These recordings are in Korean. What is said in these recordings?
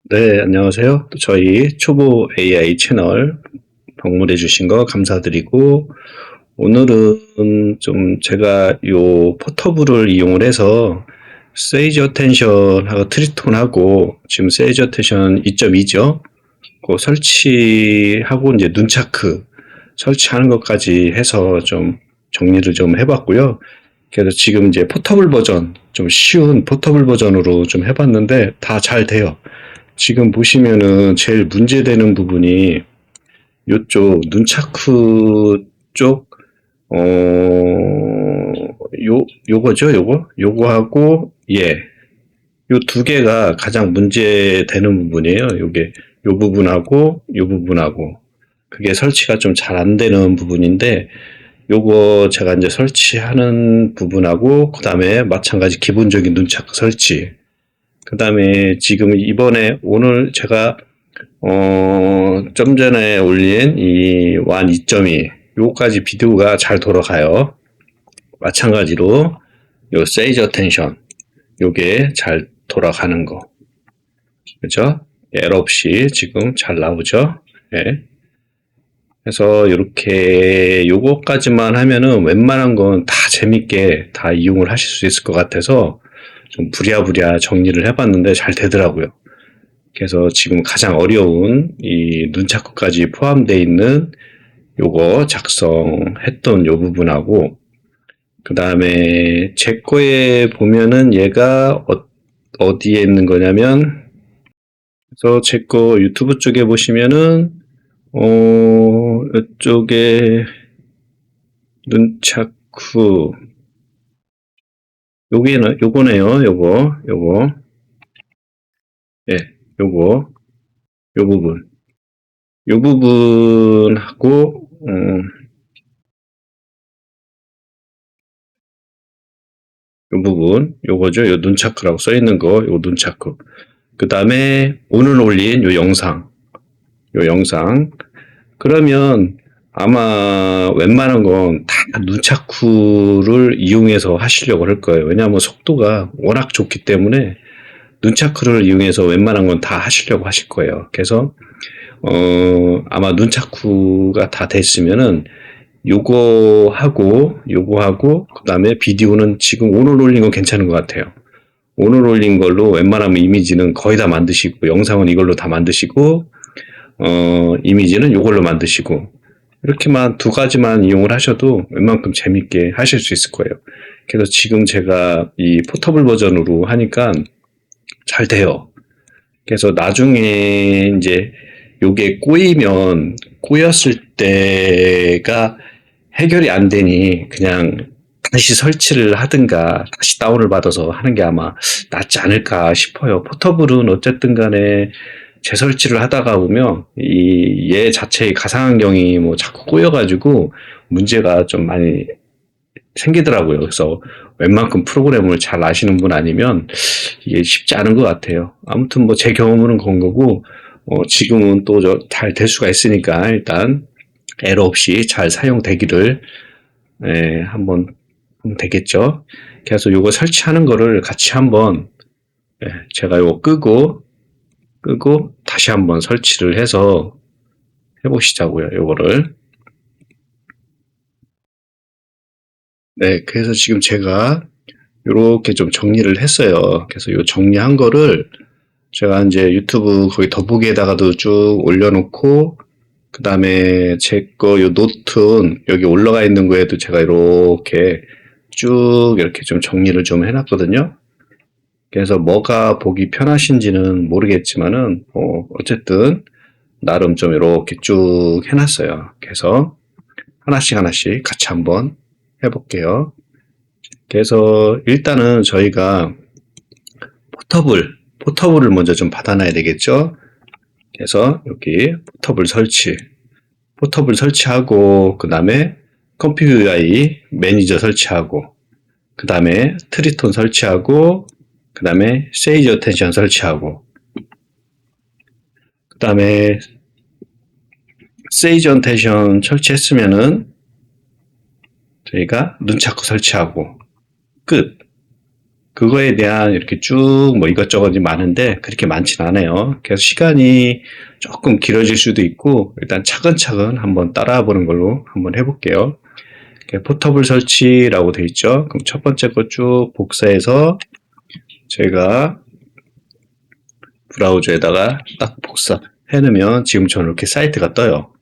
네, 안녕하세요. 저희 초보 AI 채널 방문해 주신 거 감사드리고, 오늘은 좀 제가 요 포터블을 이용을 해서 세이지 어텐션하고 트리톤하고 지금 세이지 어텐션 2.2죠. 그 설치하고 이제 눈차크 설치하는 것까지 해서 좀 정리를 좀 해봤고요. 그래서 지금 이제 포터블 버전, 좀 쉬운 포터블 버전으로 좀 해봤는데 다 잘 돼요. 지금 보시면은 제일 문제되는 부분이 요쪽 눈차크 쪽, 요거죠, 요거하고, 예. 요 두 개가 가장 문제되는 부분이에요. 요게, 요 부분하고, 요 부분하고. 그게 설치가 좀 잘 안 되는 부분인데, 요거 제가 이제 설치하는 부분하고, 그 다음에 마찬가지 기본적인 눈차크 설치. 그 다음에 지금 이번에 오늘 제가 좀 전에 올린 이 완 2.2 요거까지 비디오가 잘 돌아가요. 마찬가지로 요 세이저 텐션 요게 잘 돌아가는 거 그죠? 에러 없이 지금 잘 나오죠? 네. 그래서 이렇게 요거까지만 하면은 웬만한 건 다 재밌게 다 이용을 하실 수 있을 것 같아서 좀 부랴부랴 정리를 해봤는데 잘 되더라고요. 그래서 지금 가장 어려운 이 눈차크까지 포함되어 있는 요거 작성했던 요 부분하고 그 다음에 제 거에 보면은 얘가 어디에 있는 거냐면 그래서 제 거 유튜브 쪽에 보시면은 이쪽에 눈차크 여기는 요거네요. 요거 예 요거 요 부분 요 부분하고 요 부분 요거죠. 요 눈차크라고 써 있는 거 요 눈차크 그 다음에 오늘 올린 요 영상 그러면 아마 웬만한 건 다 눈차크를 이용해서 하시려고 할 거예요. 왜냐하면 속도가 워낙 좋기 때문에 눈차크를 이용해서 웬만한 건 다 하시려고 하실 거예요. 그래서 아마 눈차크가 다 됐으면은 요거하고 그다음에 비디오는 지금 오늘 올린 건 괜찮은 것 같아요. 오늘 올린 걸로 웬만하면 이미지는 거의 다 만드시고 영상은 이걸로 다 만드시고 이미지는 이걸로 만드시고 이렇게만 두 가지만 이용을 하셔도 웬만큼 재밌게 하실 수 있을 거예요. 그래서 지금 제가 이 포터블 버전으로 하니까 잘 돼요. 그래서 나중에 이제 요게 꼬였을 때가 해결이 안 되니 그냥 다시 설치를 하든가 다시 다운을 받아서 하는 게 아마 낫지 않을까 싶어요. 포터블은 어쨌든 간에 재설치를 하다가 보면 이 얘 자체의 가상환경이 뭐 자꾸 꼬여가지고 문제가 좀 많이 생기더라고요. 그래서 웬만큼 프로그램을 잘 아시는 분 아니면 이게 쉽지 않은 것 같아요. 아무튼 뭐 제 경험은 그런 거고 지금은 또 잘 될 수가 있으니까 일단 에러 없이 잘 사용되기를 한번 하면 되겠죠. 그래서 요거 설치하는 거를 같이 한번 제가 요거 끄고 다시 한번 설치를 해서 해보시자고요. 요거를. 네, 그래서 지금 제가 요렇게 좀 정리를 했어요. 그래서 요 정리한 거를 제가 이제 유튜브 거기 더보기에다가도 쭉 올려놓고 그 다음에 제 거 요 노트 여기 올라가 있는 거에도 제가 이렇게 쭉 이렇게 좀 정리를 좀 해놨거든요. 그래서 뭐가 보기 편하신지는 모르겠지만은 어쨌든 나름 좀 이렇게 쭉 해놨어요. 그래서 하나씩 같이 한번 해볼게요. 그래서 일단은 저희가 포터블을 먼저 좀 받아놔야 되겠죠. 그래서 여기 포터블 설치하고 그 다음에 컴퓨터 UI 매니저 설치하고 그 다음에 트리톤 설치하고 그 다음에 세이지 어텐션 설치하고 그 다음에 세이지 어텐션 설치했으면은 저희가 눈차크 설치하고 끝. 그거에 대한 이렇게 쭉 뭐 이것저것이 많은데 그렇게 많진 않아요. 그래서 시간이 조금 길어질 수도 있고 일단 차근차근 한번 따라와 보는 걸로 한번 해볼게요. 포터블 설치라고 되어 있죠. 그럼 첫 번째 거 쭉 복사해서 제가 브라우저에다가 딱 복사해 놓으면 지금처럼 이렇게 사이트가 떠요.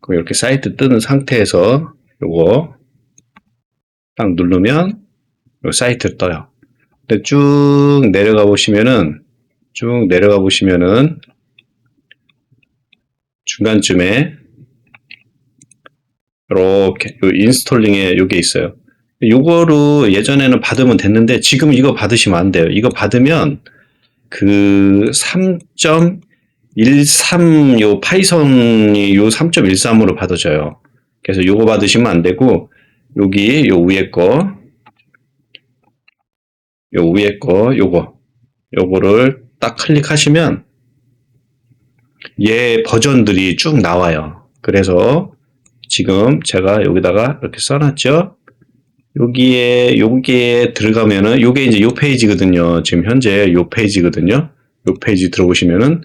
그럼 이렇게 사이트 뜨는 상태에서 요거 딱 누르면 요 사이트 떠요. 근데 쭉 내려가 보시면은 중간쯤에 이렇게 요 인스톨링에 요게 있어요. 요거로 예전에는 받으면 됐는데 지금 이거 받으시면 안 돼요. 이거 받으면 그 3.13 요 파이썬이 요 3.13으로 받아져요. 그래서 요거 받으시면 안 되고 여기 요 위에 거 요거를 딱 클릭하시면 얘 버전들이 쭉 나와요. 그래서 지금 제가 여기다가 이렇게 써놨죠. 여기에 들어가면은 요게 이제 요 페이지거든요. 지금 현재 요 페이지거든요. 요 페이지 들어오시면은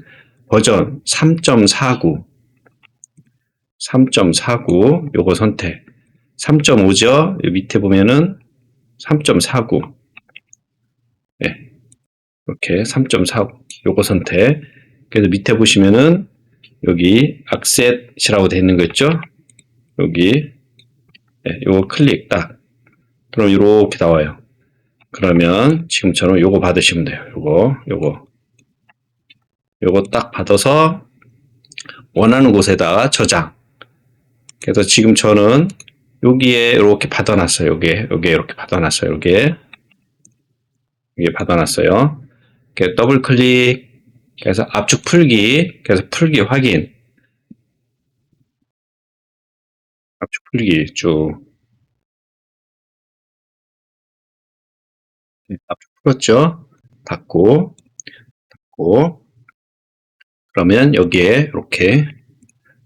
버전 3.49 요거 선택 3.5죠. 밑에 보면은 3.49 이렇게 3.49 요거 선택. 그래서 밑에 보시면은 여기 악셋이라고 되어 있는 거 있죠. 여기 요거 클릭 딱 그럼 이렇게 나와요. 그러면 지금처럼 요거 받으시면 돼요. 요거 딱 받아서 원하는 곳에다가 저장. 그래서 지금 저는 여기에 이렇게 받아놨어요. 여기에 이렇게 받아놨어요. 여기에 받아놨어요. 이렇게 더블 클릭. 그래서 압축 풀기. 그래서 풀기 확인. 압축 풀기 쭉. 압축 풀었죠? 닫고. 그러면 여기에 이렇게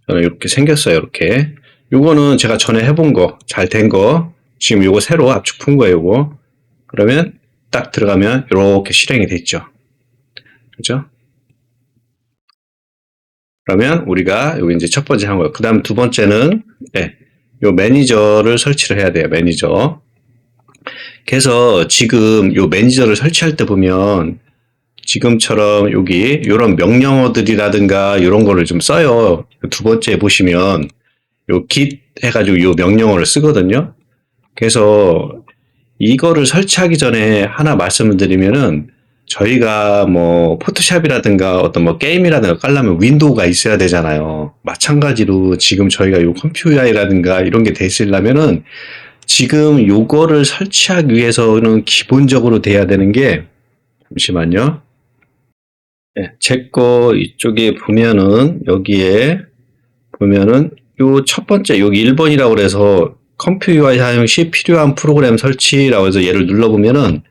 저는 이렇게 생겼어요. 이렇게. 요거는 제가 전에 해본 거, 잘 된 거. 지금 요거 새로 압축 푼 거예요. 요거. 그러면 딱 들어가면 이렇게 실행이 됐죠. 그죠? 그러면 우리가 여기 이제 첫 번째 한 거예요. 그 다음 두 번째는 요 매니저를 설치를 해야 돼요. 매니저. 그래서 지금 요 매니저를 설치할 때 보면 지금처럼 여기 이런 명령어들이라든가 이런 거를 좀 써요. 두 번째 보시면 요 git 해가지고 요 명령어를 쓰거든요. 그래서 이거를 설치하기 전에 하나 말씀을 드리면은 저희가 뭐 포토샵이라든가 어떤 뭐 게임이라든가 깔려면 윈도우가 있어야 되잖아요. 마찬가지로 지금 저희가 요 컴퓨터 UI라든가 이런 게 돼 있으려면은 지금 요거를 설치하기 위해서는 기본적으로 돼야 되는 게 잠시만요. 제 거 이쪽에 보면은 여기에 보면은 요 첫 번째 여기 1번이라고 그래서 컴퓨터 UI 사용 시 필요한 프로그램 설치라고 해서 얘를 눌러보면은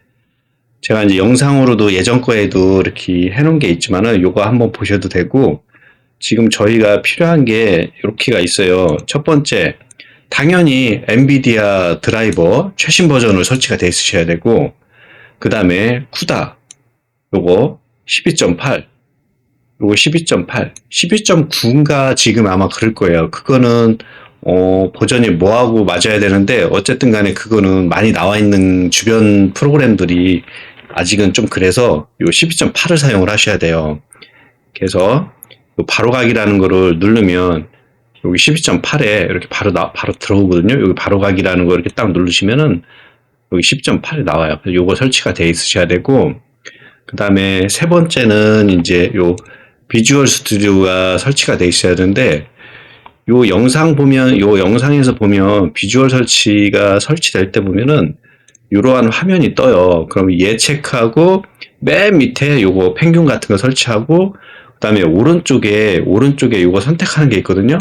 제가 이제 영상으로도 예전 거에도 이렇게 해놓은 게 있지만은 요거 한번 보셔도 되고 지금 저희가 필요한 게 이렇게가 있어요. 첫 번째 당연히 엔비디아 드라이버 최신 버전으로 설치가 돼 있으셔야 되고 그 다음에 쿠다 요거 12.8 요거 12.8 12.9인가 지금 아마 그럴 거예요. 그거는 버전이 뭐하고 맞아야 되는데 어쨌든 간에 그거는 많이 나와 있는 주변 프로그램들이 아직은 좀 그래서 요 12.8을 사용을 하셔야 돼요. 그래서 바로가기라는 거를 누르면 여기 12.8에 이렇게 바로 들어오거든요. 여기 바로가기라는 거 이렇게 딱 누르시면은 여기 10.8이 나와요. 그래서 요거 설치가 돼 있으셔야 되고 그 다음에 세 번째는 이제 요 비주얼 스튜디오가 설치가 돼 있어야 되는데 요 영상에서 보면 비주얼 설치가 설치될 때 보면은 이러한 화면이 떠요. 그럼 얘 체크하고 맨 밑에 요거 펭귄 같은 거 설치하고 그다음에 오른쪽에 요거 선택하는 게 있거든요.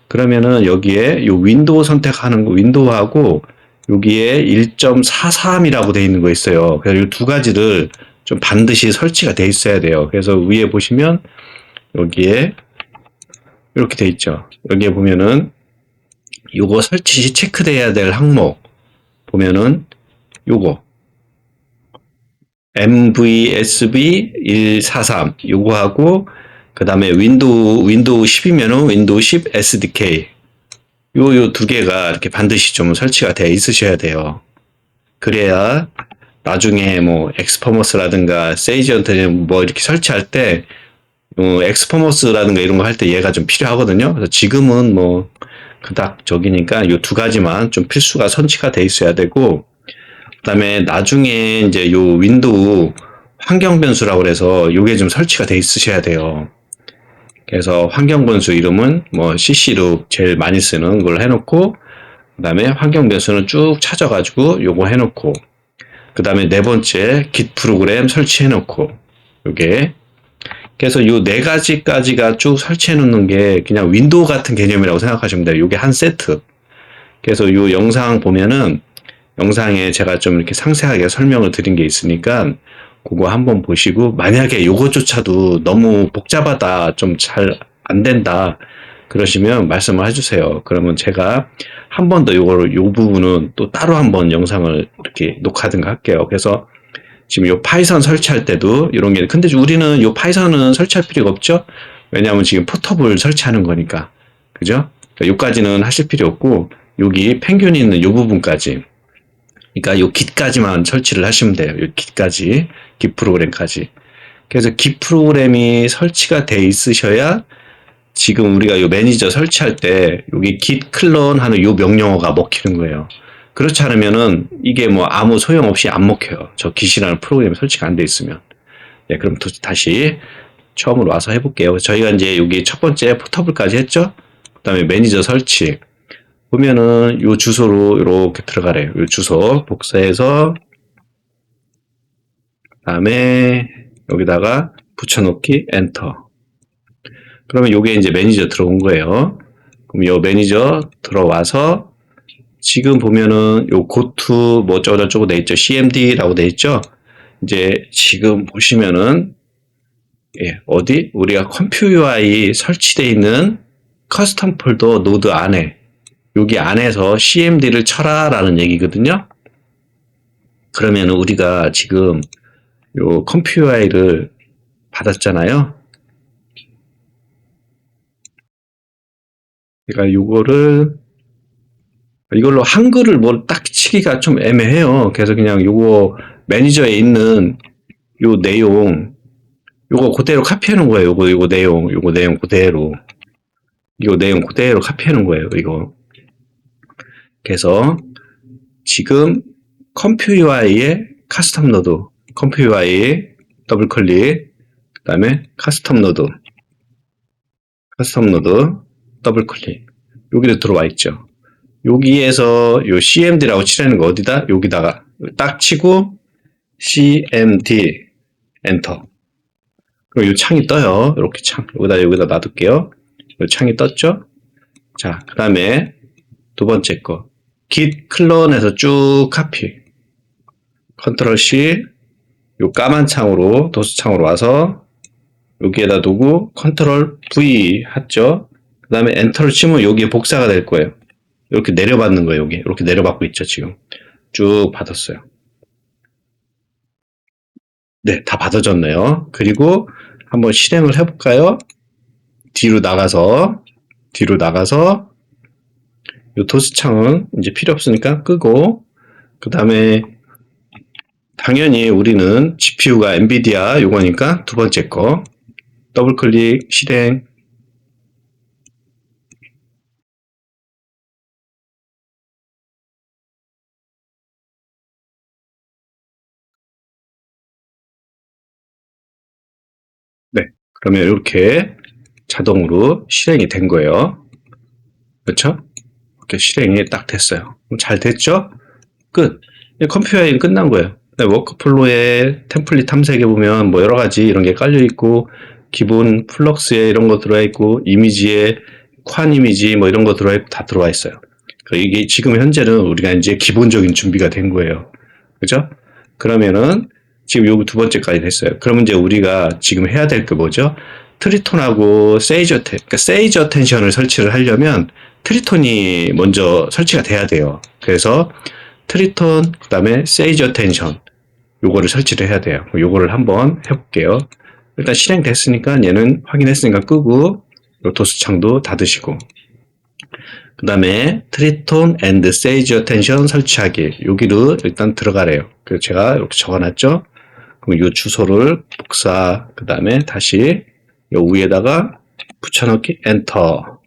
그러면은 여기에 요 윈도우 선택하는 거 윈도우하고 여기에 1.43이라고 돼 있는 거 있어요. 그래서 이 두 가지를 좀 반드시 설치가 돼 있어야 돼요. 그래서 위에 보시면 여기에 이렇게 돼 있죠. 여기에 보면은 요거 설치 시 체크돼야 될 항목 보면은 요거 MVSB 143 요거하고 그 다음에 윈도우 10이면은 윈도우 10 SDK 요 두 개가 이렇게 반드시 좀 설치가 되어 있으셔야 돼요. 그래야 나중에 뭐 엑스퍼머스라든가 세이지한테 뭐 이렇게 설치할 때 엑스퍼머스라든가 이런 거 할 때 얘가 좀 필요하거든요. 그래서 지금은 뭐 그닥 저기니까 요 두 가지만 좀 필수가 선치가 돼 있어야 되고, 그다음에 나중에 이제 요 윈도우 환경 변수라고 그래서 요게 좀 설치가 돼 있으셔야 돼요. 그래서 환경 변수 이름은 뭐 CC로 제일 많이 쓰는 걸 해놓고, 그다음에 환경 변수는 쭉 찾아가지고 요거 해놓고, 그다음에 네 번째 git 프로그램 설치해놓고, 요게 그래서 요 네 가지까지가 쭉 설치해 놓는 게 그냥 윈도우 같은 개념이라고 생각하시면 돼요. 요게 한 세트. 그래서 요 영상 보면은 영상에 제가 좀 이렇게 상세하게 설명을 드린 게 있으니까 그거 한번 보시고, 만약에 요것조차도 너무 복잡하다, 좀 잘 안 된다 그러시면 말씀을 해주세요. 그러면 제가 한 번 더 요 부분은 또 따로 한번 영상을 이렇게 녹화든가 할게요. 그래서 지금 요 파이썬 설치할 때도 이런 게, 근데 우리는 요 파이썬은 설치할 필요가 없죠? 왜냐하면 지금 포터블 설치하는 거니까. 그죠? 그러니까 요까지는 하실 필요 없고, 여기 펭귄이 있는 요 부분까지. 그러니까 요 git까지만 설치를 하시면 돼요. 요 git까지. git 프로그램까지. 그래서 git 프로그램이 설치가 돼 있으셔야 지금 우리가 요 매니저 설치할 때 여기 git 클론 하는 요 명령어가 먹히는 거예요. 그렇지 않으면은 이게 뭐 아무 소용없이 안 먹혀요. 저 git이라는 프로그램이 설치가 안 돼 있으면. 네, 그럼 다시 처음으로 와서 해볼게요. 저희가 이제 여기 첫 번째 포터블까지 했죠? 그 다음에 매니저 설치. 보면은 요 주소로 이렇게 들어가래요. 요 주소 복사해서 그다음에 여기다가 붙여놓기 엔터. 그러면 요게 이제 매니저 들어온 거예요. 그럼 요 매니저 들어와서 지금 보면은 요 고투 뭐 어쩌고저쩌고 돼 있죠. cmd라고 돼 있죠. 이제 지금 보시면은 어디 우리가 컴퓨 UI 설치되어 있는 커스텀 폴더 노드 안에 여기 안에서 cmd를 쳐라 라는 얘기거든요. 그러면 우리가 지금 요 컴퓨 UI를 받았잖아요. 그러니까 이걸로 한글을 뭘 딱 치기가 좀 애매해요. 그래서 그냥 요거 매니저에 있는 요 내용 요거 그대로 카피해 놓은 거예요. 요거 내용 그대로 카피해 놓은 거예요. 이거. 그래서 지금 컴퓨 UI의 카스텀 노드, 컴퓨 UI 더블 클릭, 그 다음에 카스텀 노드 더블 클릭. 여기도 들어와 있죠. 여기에서 요 cmd라고 치라는 거 어디다? 여기다가 딱 치고 cmd 엔터. 그럼 요 창이 떠요. 이렇게 창 여기다 놔둘게요. 요 창이 떴죠? 자, 그 다음에 두 번째 거 git 클론에서 쭉 카피. 컨트롤 C 요 까만 창으로 도스 창으로 와서 여기에다 두고 컨트롤 V 했죠. 그 다음에 엔터를 치면 여기에 복사가 될 거예요. 이렇게 내려받는 거예요. 여기 이렇게 내려받고 있죠. 지금 쭉 받았어요. 네, 다 받아졌네요. 그리고 한번 실행을 해볼까요? 뒤로 나가서 요 도스 창은 이제 필요 없으니까 끄고, 그 다음에 당연히 우리는 GPU가 엔비디아 요거니까 두 번째 거 더블 클릭 실행. 네, 그러면 이렇게 자동으로 실행이 된 거예요. 그렇죠? 이렇게 실행이 딱 됐어요. 잘 됐죠? 끝. 컴퓨터 여행 끝난 거예요. 워크플로우에 템플릿 탐색해 보면 뭐 여러 가지 이런 게 깔려 있고, 기본 플럭스에 이런 거 들어와 있고, 이미지에 관 이미지 뭐 이런 거 들어와 있고 다 들어와 있어요. 이게 지금 현재는 우리가 이제 기본적인 준비가 된 거예요. 그죠? 그러면은 지금 요거 두 번째까지 됐어요. 그러면 이제 우리가 지금 해야 될 게 뭐죠? 트리톤하고 세이지 어텐션을 설치를 하려면 트리톤이 먼저 설치가 돼야 돼요. 그래서 트리톤, 그 다음에 세이지 어텐션 요거를 설치를 해야 돼요. 요거를 한번 해볼게요. 일단 실행됐으니까 얘는 확인했으니까 끄고 요 도스 창도 닫으시고 그 다음에 트리톤 앤드 세이지 어텐션 설치하기 여기로 일단 들어가래요. 그래서 제가 이렇게 적어놨죠. 그럼 이 주소를 복사 그 다음에 다시 요 위에다가 붙여넣기 엔터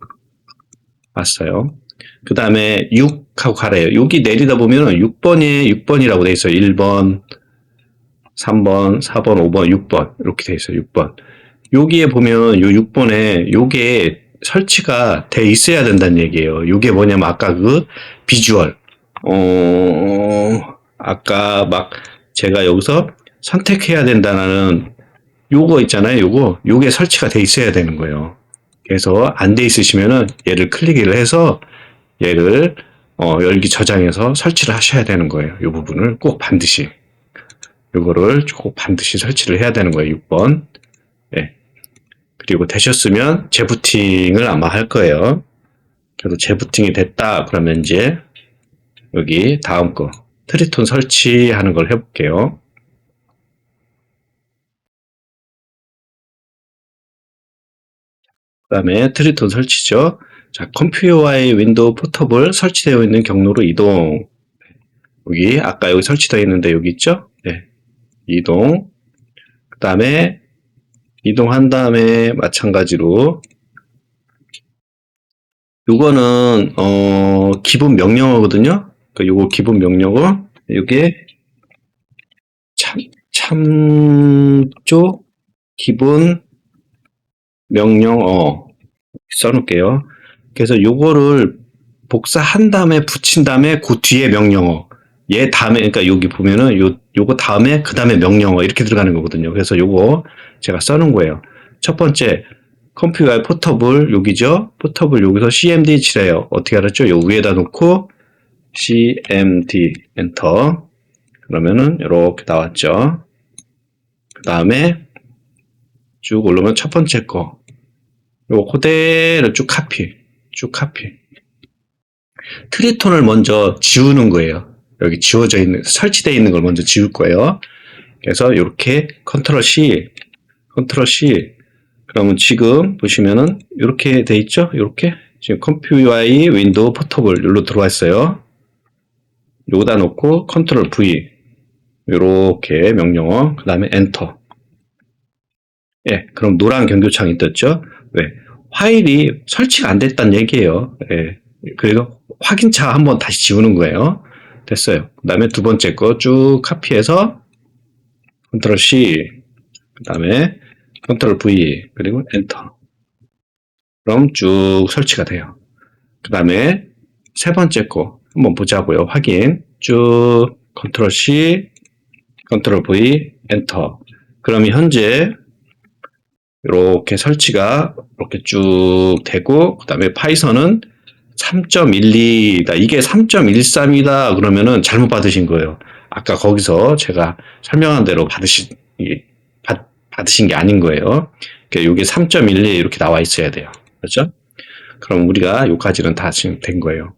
왔어요. 그 다음에 6하고 가래요. 여기 내리다 보면 6번이라고 돼 있어요. 1번 3번 4번 5번 6번 이렇게 돼 있어요. 6번 여기에 보면 요 6번에 요게 설치가 돼 있어야 된다는 얘기예요. 요게 뭐냐면 아까 그 비주얼 아까 막 제가 여기서 선택해야 된다는 요거 있잖아요. 요게 설치가 돼 있어야 되는 거예요. 그래서 안 돼 있으시면은 얘를 클릭을 해서 얘를 열기 저장해서 설치를 하셔야 되는 거예요. 요 부분을 꼭 반드시 요거를 꼭 반드시 설치를 해야 되는 거예요. 6번. 네. 그리고 되셨으면 재부팅을 아마 할 거예요. 그래서 재부팅이 됐다 그러면 이제 여기 다음 거 트리톤 설치하는 걸 해볼게요. 그 다음에 트리톤 설치죠. 자, 컴퓨터와의 윈도우 포터블 설치되어 있는 경로로 이동. 여기 아까 여기 설치되어 있는데 여기 있죠? 네. 이동. 그 다음에 이동한 다음에 마찬가지로 요거는 기본 명령어거든요. 그러니까 요거 기본 명령어 요게 참조 기본 명령어 써놓을게요. 그래서 요거를 복사한 다음에 붙인 다음에 그 뒤에 명령어 얘 다음에 그러니까 여기 보면은 요거 다음에 그 다음에 명령어 이렇게 들어가는 거거든요. 그래서 요거 제가 써놓은 거예요. 첫 번째 컴퓨터의 포터블 여기죠. 포터블 여기서 cmd 칠해요. 어떻게 알았죠? 요 위에다 놓고 cmd 엔터 그러면은 이렇게 나왔죠. 그 다음에 쭉 올라오면 첫 번째 거 요거 그대로 쭉 카피 트리톤을 먼저 지우는 거예요. 여기 지워져 있는 설치되어 있는 걸 먼저 지울 거예요. 그래서 이렇게 컨트롤 C 그러면 지금 보시면은 이렇게 돼 있죠? 이렇게 지금 컴퓨터의 윈도우 포터블 여기로 들어와 있어요. 여기다 놓고 컨트롤 V 이렇게 명령어 그 다음에 엔터. 예, 그럼 노란 경고창이 떴죠? 왜? 파일이 설치가 안 됐다는 얘기예요. 예, 그래서 확인차 한번 다시 지우는 거예요. 됐어요. 그 다음에 두 번째 거 쭉 카피해서 컨트롤 C 그 다음에 컨트롤 V 그리고 엔터. 그럼 쭉 설치가 돼요. 그 다음에 세 번째 거 한번 보자고요. 확인 쭉 컨트롤 C 컨트롤 V 엔터. 그럼 현재 이렇게 설치가 이렇게 쭉 되고 그 다음에 파이썬은 3.12다. 이게 3.13이다. 그러면은 잘못 받으신 거예요. 아까 거기서 제가 설명한 대로 받으신 게 아닌 거예요. 그러니까 이게 3.12 이렇게 나와 있어야 돼요. 그렇죠? 그럼 우리가 여기까지는 다 지금 된 거예요.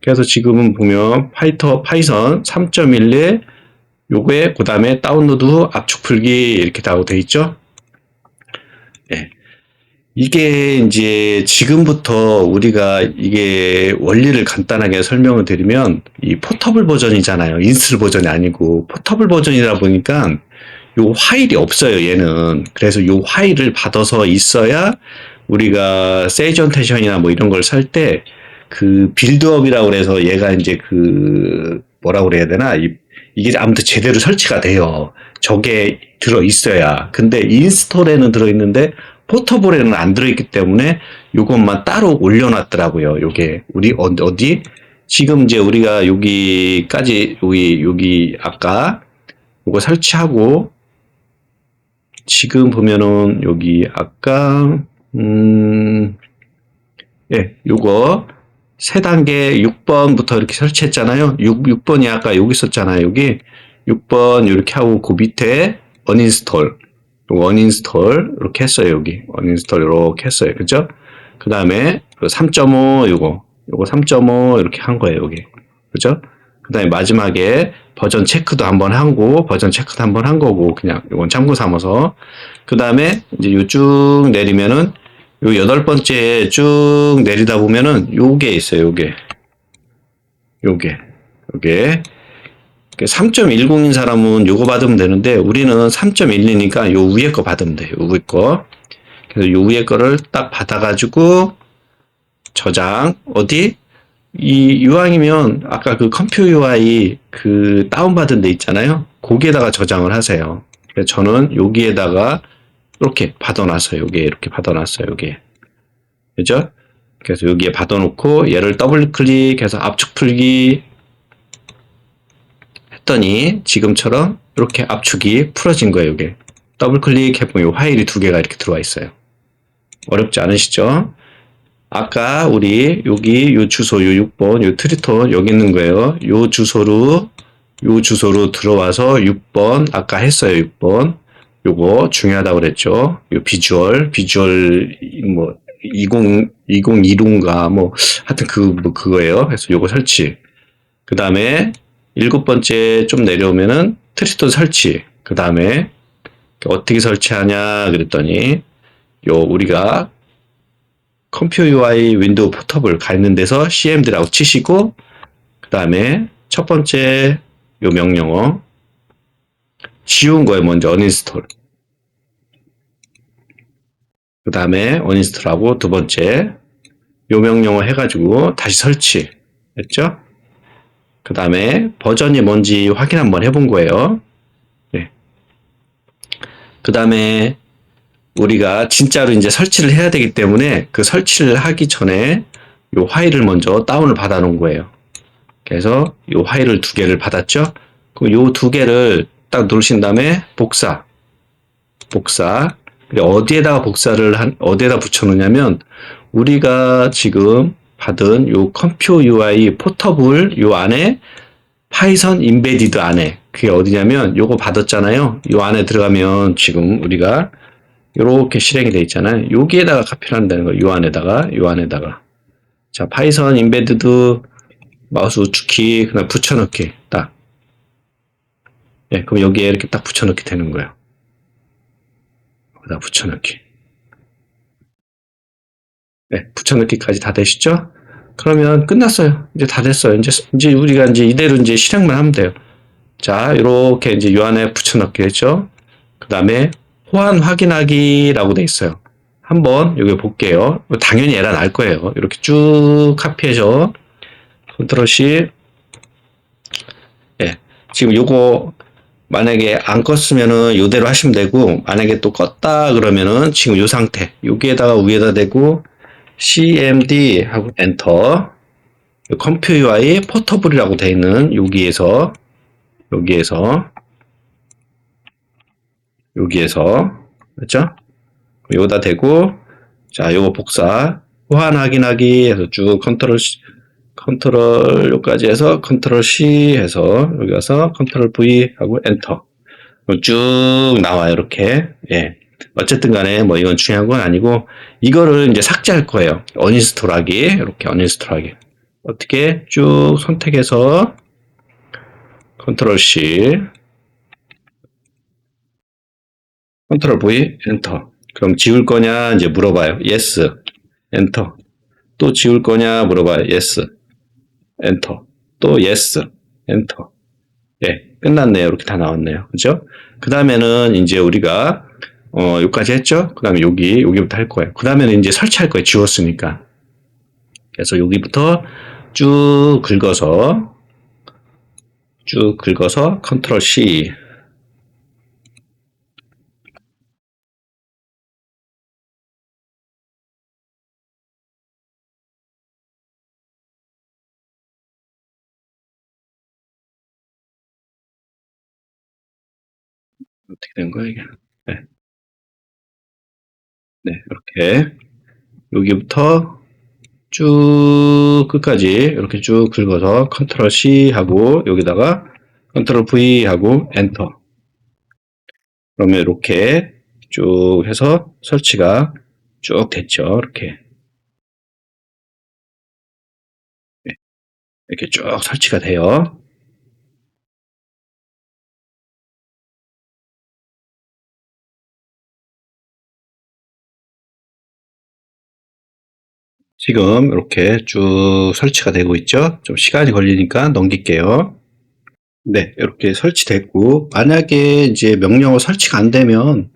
그래서 지금은 보면 파이썬 3.12 요거에 그 다음에 다운로드 후 압축 풀기 이렇게 다 돼 있죠? 네. 이게 이제 지금부터 우리가 이게 원리를 간단하게 설명을 드리면 이 포터블 버전이잖아요. 인스톨 버전이 아니고 포터블 버전이다 보니까 요 파일이 없어요. 얘는. 그래서 요 파일을 받아서 있어야 우리가 세이전테션이나 뭐 이런 걸 살 때 그 빌드업이라고 그래서 얘가 이제 그 뭐라고 그래야 되나 이게 아무튼 제대로 설치가 돼요. 저게 들어 있어야. 근데 인스톨에는 들어 있는데 포터블에는 안 들어있기 때문에 요것만 따로 올려놨더라고요. 요게 우리 어디 지금 이제 우리가 여기까지 여기 아까 요거 설치하고 지금 보면은 여기 아까 예 요거 세 단계 6번부터 이렇게 설치했잖아요. 6번이 아까 여기 있었잖아요. 여기 6번 이렇게 하고 그 밑에 언인스톨 이렇게 했어요. 여기 언인스톨 이렇게 했어요. 그죠? 그 다음에 3.5 요거 3.5 이렇게 한 거예요. 여기 그죠? 그 다음에 마지막에 버전 체크도 한번 하고, 버전 체크도 한번 한 거고, 그냥 이건 참고 삼아서. 그 다음에 이제 요 쭉 내리면은, 요 8번째 쭉 내리다 보면은 요게 있어요, 요게. 3.10인 사람은 요거 받으면 되는데, 우리는 3.12니까 요 위에 거 받으면 돼요, 요 위에 거. 그래서 요 위에 거를 딱 받아가지고, 저장, 어디? 이왕이면 아까 그 컴퓨 UI 그 다운받은 데 있잖아요. 거기에다가 저장을 하세요. 그래서 저는 여기에다가 이렇게 받아놨어요. 여기에 이렇게 받아놨어요. 여기에. 그죠? 그래서 여기에 받아놓고 얘를 더블 클릭해서 압축 풀기 했더니 지금처럼 이렇게 압축이 풀어진 거예요. 여기 더블 클릭해보면 이 파일이 2개가 이렇게 들어와 있어요. 어렵지 않으시죠? 아까 우리 여기 요 주소 요 6번 요 트리톤 여기 있는 거예요. 요 주소로 들어와서 6번 아까 했어요. 6번 요거 중요하다고 그랬죠. 요 비주얼 뭐 2020인가 뭐 하여튼 그거예요. 그래서 요거 설치. 그 다음에 7번째 좀 내려오면은 트리톤 설치. 그 다음에 어떻게 설치하냐 그랬더니 요 우리가 컴퓨 UI 윈도우 포터블 가 있는 데서 cmd라고 치시고 그 다음에 첫 번째 요 명령어 지운 거예요. 먼저 uninstall. 그 다음에 uninstall하고 두 번째 요 명령어 해가지고 다시 설치 했죠. 그 다음에 버전이 뭔지 확인 한번 해본 거예요. 네. 그 다음에 우리가 진짜로 이제 설치를 해야 되기 때문에 그 설치를 하기 전에 요 파일을 먼저 다운을 받아 놓은 거예요. 그래서 요 파일을 2개를 받았죠. 그럼 요 2개를 딱 누르신 다음에 복사. 어디에다가 어디에다 붙여 놓냐면 우리가 지금 받은 요 컴퓨 UI 포터블 요 안에 파이썬 인베디드 안에 그게 어디냐면 요거 받았잖아요. 요 안에 들어가면 지금 우리가 요렇게 실행이 되어 있잖아요. 여기에다가 카피를 한다는 거예요. 요 안에다가. 자, 파이썬 인베디드 마우스 우측키 그냥 붙여넣기 딱. 예, 그럼 여기에 이렇게 딱 붙여넣기 되는 거예요. 여기다 붙여넣기. 네, 붙여넣기까지 다 되시죠? 그러면 끝났어요. 이제 다 됐어요. 이제 우리가 이제 이대로 이제 실행만 하면 돼요. 자, 이렇게 이제 요 안에 붙여넣기 했죠? 그 다음에 호환 확인하기라고 돼 있어요. 한번 여기 볼게요. 당연히 에러 날 거예요. 이렇게 쭉 카피해서 컨트롤 C. 예, 지금 요거 만약에 안 껐으면은 요대로 하시면 되고 만약에 또 껐다 그러면은 지금 요 상태 여기에다가 위에다 대고 cmd 하고 엔터. 컴퓨 UI 포터블이라고 되어 있는 여기에서 그렇죠? 여기다 대고 자 요거 복사 호환 확인하기 해서 쭉 컨트롤 요까지 해서 컨트롤 C 해서 여기 가서 컨트롤 V 하고 엔터 쭉 나와요. 이렇게. 예. 어쨌든 간에 뭐 이건 중요한 건 아니고 이거를 이제 삭제할 거예요. 어니스톨 하기 이렇게 어니스톨 하기 어떻게 쭉 선택해서 컨트롤 C 컨트롤 V 엔터. 그럼 지울 거냐 이제 물어봐요. yes 엔터. 또 지울 거냐 물어봐요. yes 엔터. 또 yes 엔터. 예, 끝났네요. 이렇게 다 나왔네요. 그죠? 그 다음에는 이제 우리가 여기까지 했죠? 그 다음에 여기부터 할 거예요. 그 다음에는 이제 설치할 거예요. 지웠으니까. 그래서 여기부터 쭉 긁어서 컨트롤 C 어떻게 된 거야 이게? 네, 네 이렇게 여기부터 쭉 끝까지 이렇게 쭉 긁어서 컨트롤 C 하고 여기다가 컨트롤 V 하고 엔터. 그러면 이렇게 쭉 해서 설치가 쭉 됐죠. 이렇게. 네, 이렇게 쭉 설치가 돼요. 지금 이렇게 쭉 설치가 되고 있죠. 좀 시간이 걸리니까 넘길게요. 네, 이렇게 설치됐고, 만약에 이제 명령어 설치가 안 되면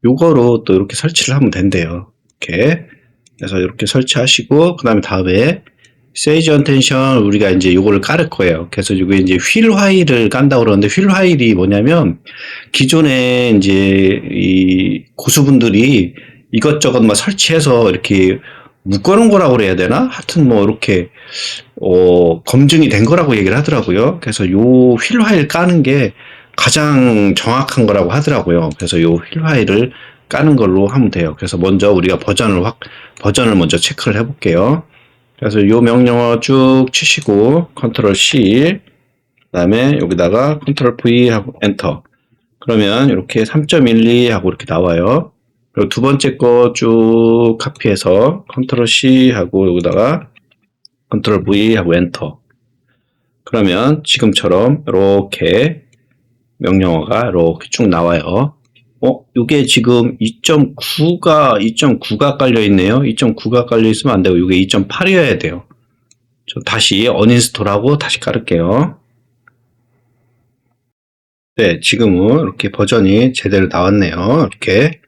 요거로 또 이렇게 설치를 하면 된대요. 이렇게. 그래서 이렇게 설치하시고, 그 다음에 세이지 언텐션 우리가 이제 요거를 깔을 거예요. 그래서 이게 이제 휠 화일을 깐다고 그러는데, 휠 화일이 뭐냐면 기존에 이제 이 고수분들이 이것저것 막 설치해서 이렇게 묶어놓은 거라고 그래야 되나? 하여튼 뭐 이렇게 검증이 된 거라고 얘기를 하더라고요. 그래서 요 휠 화일 까는 게 가장 정확한 거라고 하더라고요. 그래서 요 휠 화일을 까는 걸로 하면 돼요. 그래서 먼저 우리가 버전을 먼저 체크를 해볼게요. 그래서 요 명령어 쭉 치시고 컨트롤 C, 그다음에 여기다가 컨트롤 V 하고 엔터. 그러면 이렇게 3.12 하고 이렇게 나와요. 그리고 두 번째 거 쭉 카피해서 컨트롤 C 하고 여기다가 컨트롤 V 하고 엔터. 그러면 지금처럼 이렇게 명령어가 이렇게 쭉 나와요. 이게 지금 2.9가 깔려 있네요. 2.9가 깔려 있으면 안 되고 이게 2.8이어야 돼요. 저 다시 어인스톨하고 다시 깔을게요. 네, 지금은 이렇게 버전이 제대로 나왔네요. 이렇게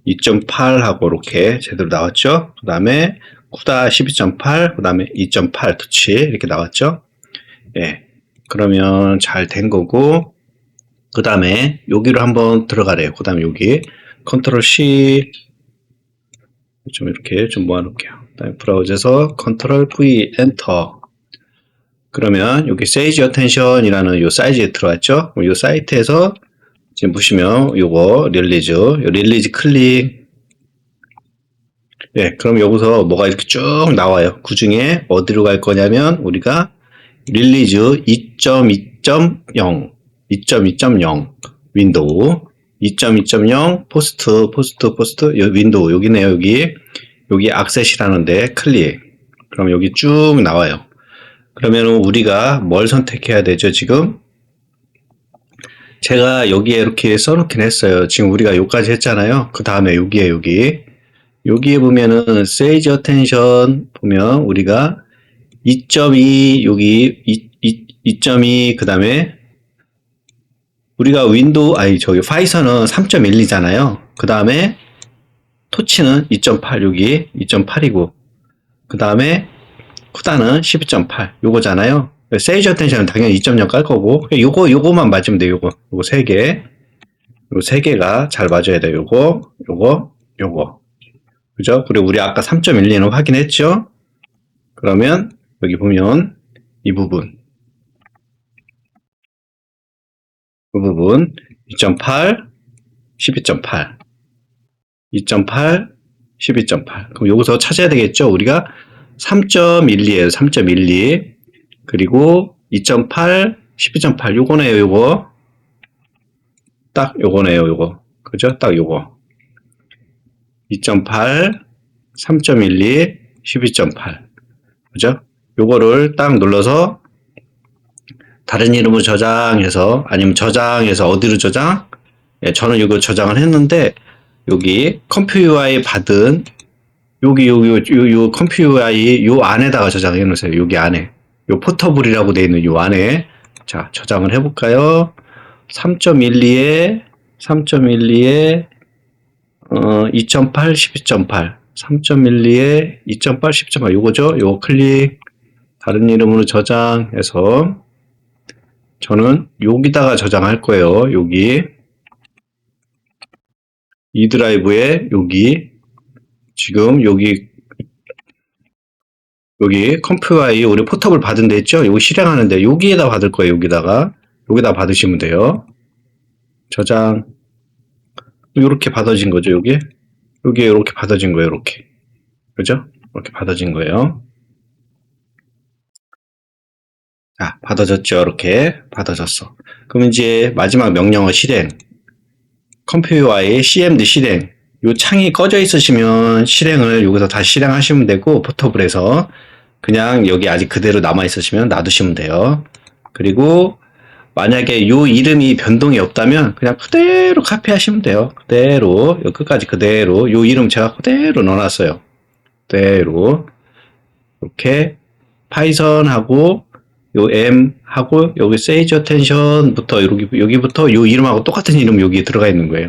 2.8하고 이렇게 제대로 나왔죠. 그 다음에 쿠다 12.8, 그 다음에 2.8 터치 이렇게 나왔죠. 예, 그러면 잘 된 거고, 그 다음에 여기로 한번 들어가래요. 그 다음에 여기 컨트롤 C 좀 이렇게 좀 모아놓을게요. 그 다음에 브라우저에서 컨트롤 V 엔터. 그러면 여기 세이지 어텐션이라는 요 사이즈에 들어왔죠. 요 사이트에서 지금 보시면 요거 릴리즈 클릭. 네, 그럼 여기서 뭐가 이렇게 쭉 나와요. 그 중에 어디로 갈 거냐면 우리가 릴리즈 2.2.0 2.2.0 윈도우 2.2.0 포스트 윈도우 여기네요. 여기 악셋이라는데 클릭. 그럼 여기 쭉 나와요. 그러면 우리가 뭘 선택해야 되죠? 지금 제가 여기에 이렇게 써놓긴 했어요. 지금 우리가 여기까지 했잖아요. 그 다음에 여기에 보면은 세이지 어텐션 보면 우리가 2.2 여기 2.2 그 다음에 우리가 저기 파이썬은 3.12잖아요. 그 다음에 토치는 2.8 여기 2.8이고 그 다음에 쿠다는 12.8 요거잖아요. 세이지 어텐션은 당연히 2.0 깔 거고 요거만 맞으면 돼요. 요거 세 개가 잘 맞아야 돼요. 요거 그죠? 그리고 우리 아까 3.12는 확인했죠? 그러면 여기 보면 이 부분 2.8 12.8 2.8 12.8 그럼 여기서 찾아야 되겠죠? 우리가 3.12에요. 3.12 그리고 2.8 12.8 요거네요. 요거 딱 요거네요. 요거 그죠? 딱 요거 2.8 3.12 12.8 그죠? 요거를 딱 눌러서 다른 이름으로 저장해서 아니면 저장해서 어디로 저장? 예, 저는 이거 저장을 했는데 여기 컴퓨 UI 받은 여기 컴퓨 UI 요 안에다가 저장해 놓으세요. 여기 안에 요 포터블이라고 되어 있는 요 안에 자 저장을 해볼까요? 3.12에 2.8 12.8 3.12에 2.8 10.8 요거죠. 요거 클릭 다른 이름으로 저장해서 저는 여기다가 저장할 거예요. 여기 이 드라이브에 지금 여기 컴퓨터에 우리 포터블 받은 데 있죠? 여기 실행하는데 여기에다 받을 거예요. 여기다 받으시면 돼요. 저장 이렇게 받아진 거죠. 여기에 이렇게 받아진 거예요. 이렇게 그죠? 이렇게 받아진 거예요. 자, 받아졌죠? 이렇게 받아졌어. 그럼 이제 마지막 명령어 실행. 컴퓨터와의 CMD 실행. 요 창이 꺼져 있으시면 실행을 여기서 다시 실행하시면 되고 포터블에서 그냥 여기 아직 그대로 남아 있으시면 놔두시면 돼요. 그리고 만약에 요 이름이 변동이 없다면 그냥 그대로 카피하시면 돼요. 그대로 끝까지 그대로 요 이름 제가 그대로 넣어놨어요. 그대로 이렇게 파이썬하고 요 M 하고 여기 세이지 어텐션부터 여기부터 요 이름하고 똑같은 이름 여기에 들어가 있는 거예요.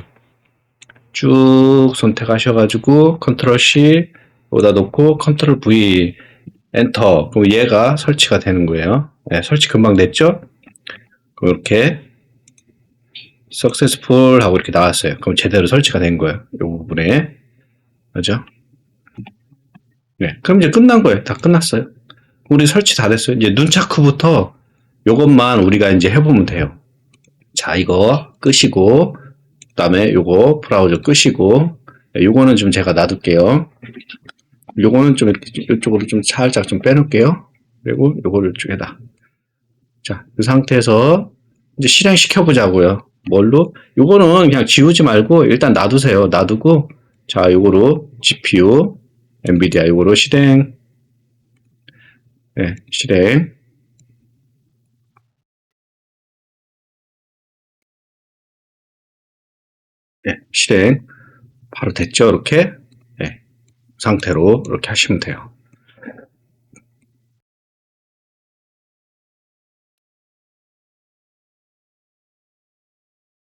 쭉 선택하셔가지고 컨트롤 C 여기다 놓고 컨트롤 V 엔터. 그럼 얘가 설치가 되는 거예요. 네, 설치 금방 됐죠? 이렇게 successful 하고 이렇게 나왔어요. 그럼 제대로 설치가 된 거예요. 이 부분에. 맞죠? 네. 그럼 이제 끝난 거예요. 다 끝났어요. 우리 설치 다 됐어요. 이제 눈차크부터 요것만 우리가 이제 해보면 돼요. 자, 이거 끄시고, 그 다음에 요거 브라우저 끄시고, 요거는 좀 제가 놔둘게요. 요거는 좀 이쪽으로 좀 살짝 좀 빼놓을게요. 그리고 요거를 이쪽에다. 자, 이 상태에서 이제 실행시켜 보자고요. 뭘로? 요거는 그냥 지우지 말고 일단 놔두세요. 놔두고, 자, 요거로 GPU, 엔비디아 요거로 실행, 네, 실행. 네, 실행. 바로 됐죠? 이렇게. 네, 상태로 이렇게 하시면 돼요.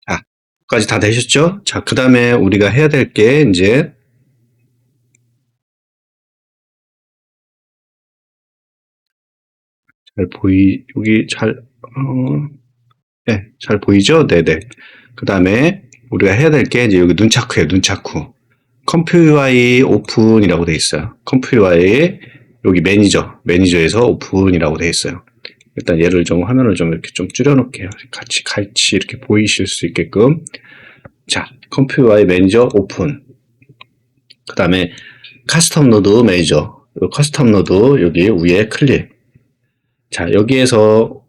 자, 여기까지 다 되셨죠? 자, 그 다음에 우리가 해야 될 게 이제 여기 네, 잘 보이죠? 네네. 그 다음에 우리가 해야 될 게 이제 여기 눈차크예요, 눈차크. 컴퓨 UI 오픈이라고 돼 있어요. 컴퓨 UI 여기 매니저에서 오픈이라고 돼 있어요. 일단 얘를 좀 화면을 좀 이렇게 좀 줄여놓을게요. 같이 이렇게 보이실 수 있게끔. 자, 컴퓨 UI 매니저 오픈. 그 다음에 커스텀 노드 매니저. 커스텀 노드 여기 위에 클릭. 자, 여기에서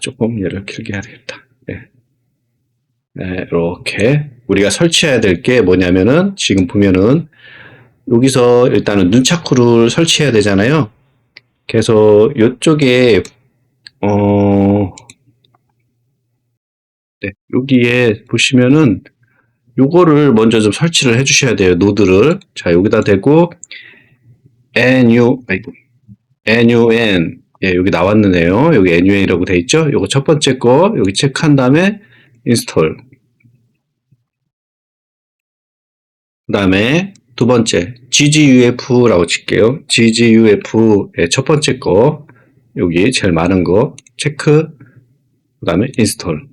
조금 얘를 길게 해야 되겠다. 네. 네, 이렇게 우리가 설치해야 될 게 뭐냐면은 지금 보면은 여기서 일단은 눈차크를 설치해야 되잖아요. 그래서 이쪽에 네, 여기에 보시면은 요거를 먼저 좀 설치를 해 주셔야 돼요. 노드를. 자, 여기다 대고 NUN 예, 여기 나왔네요. 여기 NUN이라고 돼 있죠? 요거 첫 번째 거 여기 체크한 다음에 인스톨. 그 다음에 두 번째 GGUF라고 칠게요. GGUF의 첫 번째 거 여기 제일 많은 거 체크. 그 다음에 인스톨.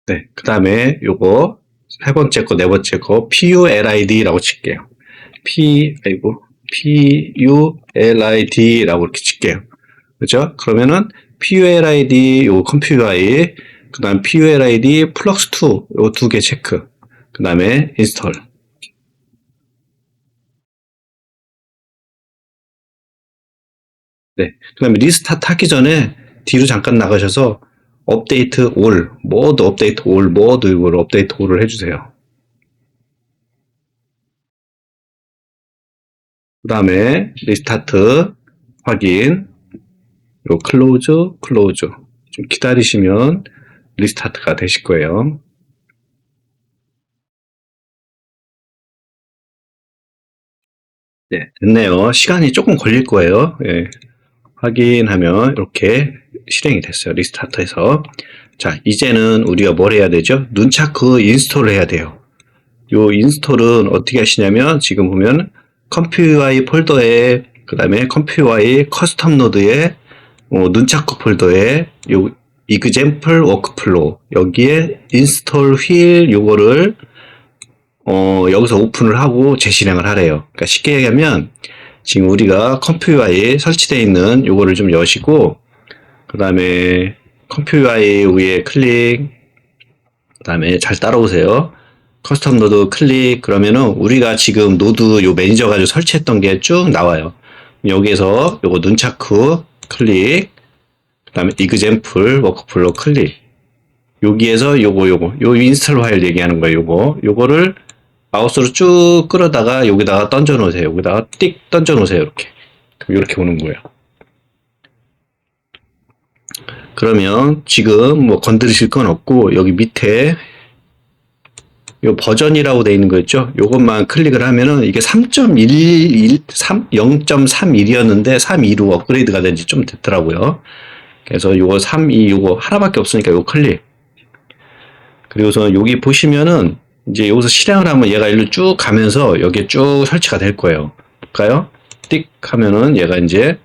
네, 그 다음에 요거 세 번째 거, 네 번째 거 PULID라고 칠게요. PULID라고 이렇게 칠게요. 그죠? 그러면은 PULID 요 컴퓨 UI, 그 다음 PULID 플럭스2 요 두 개 체크. 그 다음에 인스톨. 네, 그 다음에 리스타트 하기 전에 뒤로 잠깐 나가셔서 업데이트 올, 모두 이걸 업데이트 올을 해주세요. 그 다음에 리스타트 확인, 요 클로즈 좀 기다리시면 리스타트가 되실 거예요. 네, 됐네요. 시간이 조금 걸릴 거예요. 예, 확인하면 이렇게 실행이 됐어요. 리스타트해서. 자, 이제는 우리가 뭘 해야 되죠? 눈차크 인스톨을 해야 돼요. 요 인스톨은 어떻게 하시냐면 지금 보면 컴퓨I 폴더에 그 다음에 컴퓨I 커스텀 노드에 눈차크 폴더에 요 example workflow 여기에 인스톨 휠 요거를 여기서 오픈을 하고 재실행을 하래요. 그러니까 쉽게 얘기하면 지금 우리가 컴퓨터에 설치되어 있는 요거를 좀 여시고 그 다음에 컴퓨터의 위에 클릭 그 다음에 잘 따라오세요. 커스텀 노드 클릭 그러면은 우리가 지금 노드 요 매니저 가지고 설치했던 게 쭉 나와요. 여기에서 요거 눈차크 클릭 그 다음에 example workflow 클릭 여기에서 요 인스톨 파일 얘기하는 거예요. 요거를 마우스로 쭉 끌어다가 여기다가 던져 놓으세요. 여기다가 띡 던져 놓으세요. 이렇게. 그럼 이렇게 오는 거예요. 그러면 지금 뭐 건드리실 건 없고 여기 밑에 요 버전이라고 되어 있는 거 있죠? 요것만 클릭을 하면은 이게 0.31이었는데 3.2로 업그레이드가 된 지 좀 됐더라고요. 그래서 요거 3.2 요거 하나밖에 없으니까 요거 클릭. 그리고서 여기 보시면은 이제 여기서 실행을 하면 얘가 일로 쭉 가면서 여기에 쭉 설치가 될 거예요. 볼까요? 띡 하면은 얘가 이제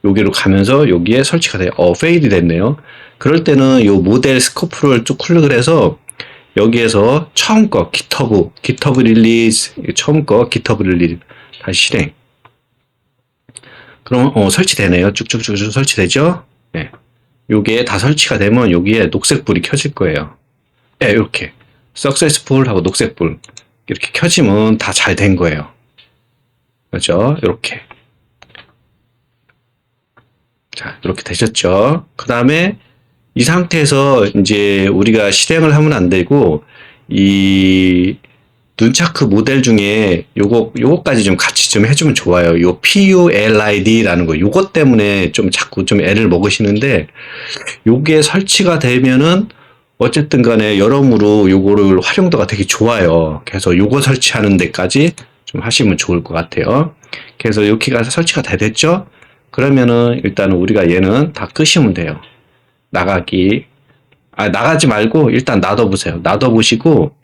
여기로 가면서 여기에 설치가 돼요. 페이드 됐네요. 그럴 때는 요 모델 스코프를 쭉 클릭을 해서 여기에서 처음 거 GitHub 릴리즈 처음 거 GitHub 릴리즈 다시 실행. 그럼 설치되네요. 쭉쭉쭉쭉 설치되죠? 네. 요게 다 설치가 되면 여기에 녹색 불이 켜질 거예요. 네, 이렇게 successful 하고 녹색 불 이렇게 켜지면 다 잘 된 거예요. 그렇죠? 이렇게. 자, 이렇게 되셨죠? 그 다음에 이 상태에서 이제 우리가 실행을 하면 안 되고 이 눈차크 모델 중에 요거까지 좀 같이 좀 해주면 좋아요. 요 PULID라는 거 요거 때문에 좀 자꾸 좀 애를 먹으시는데 요게 설치가 되면은 어쨌든 간에 여러모로 요거를 활용도가 되게 좋아요. 그래서 요거 설치하는 데까지 좀 하시면 좋을 것 같아요. 그래서 여기가 설치가 다 됐죠? 그러면은 일단은 우리가 얘는 다 끄시면 돼요. 나가지 말고 일단 놔둬보세요. 놔둬보시고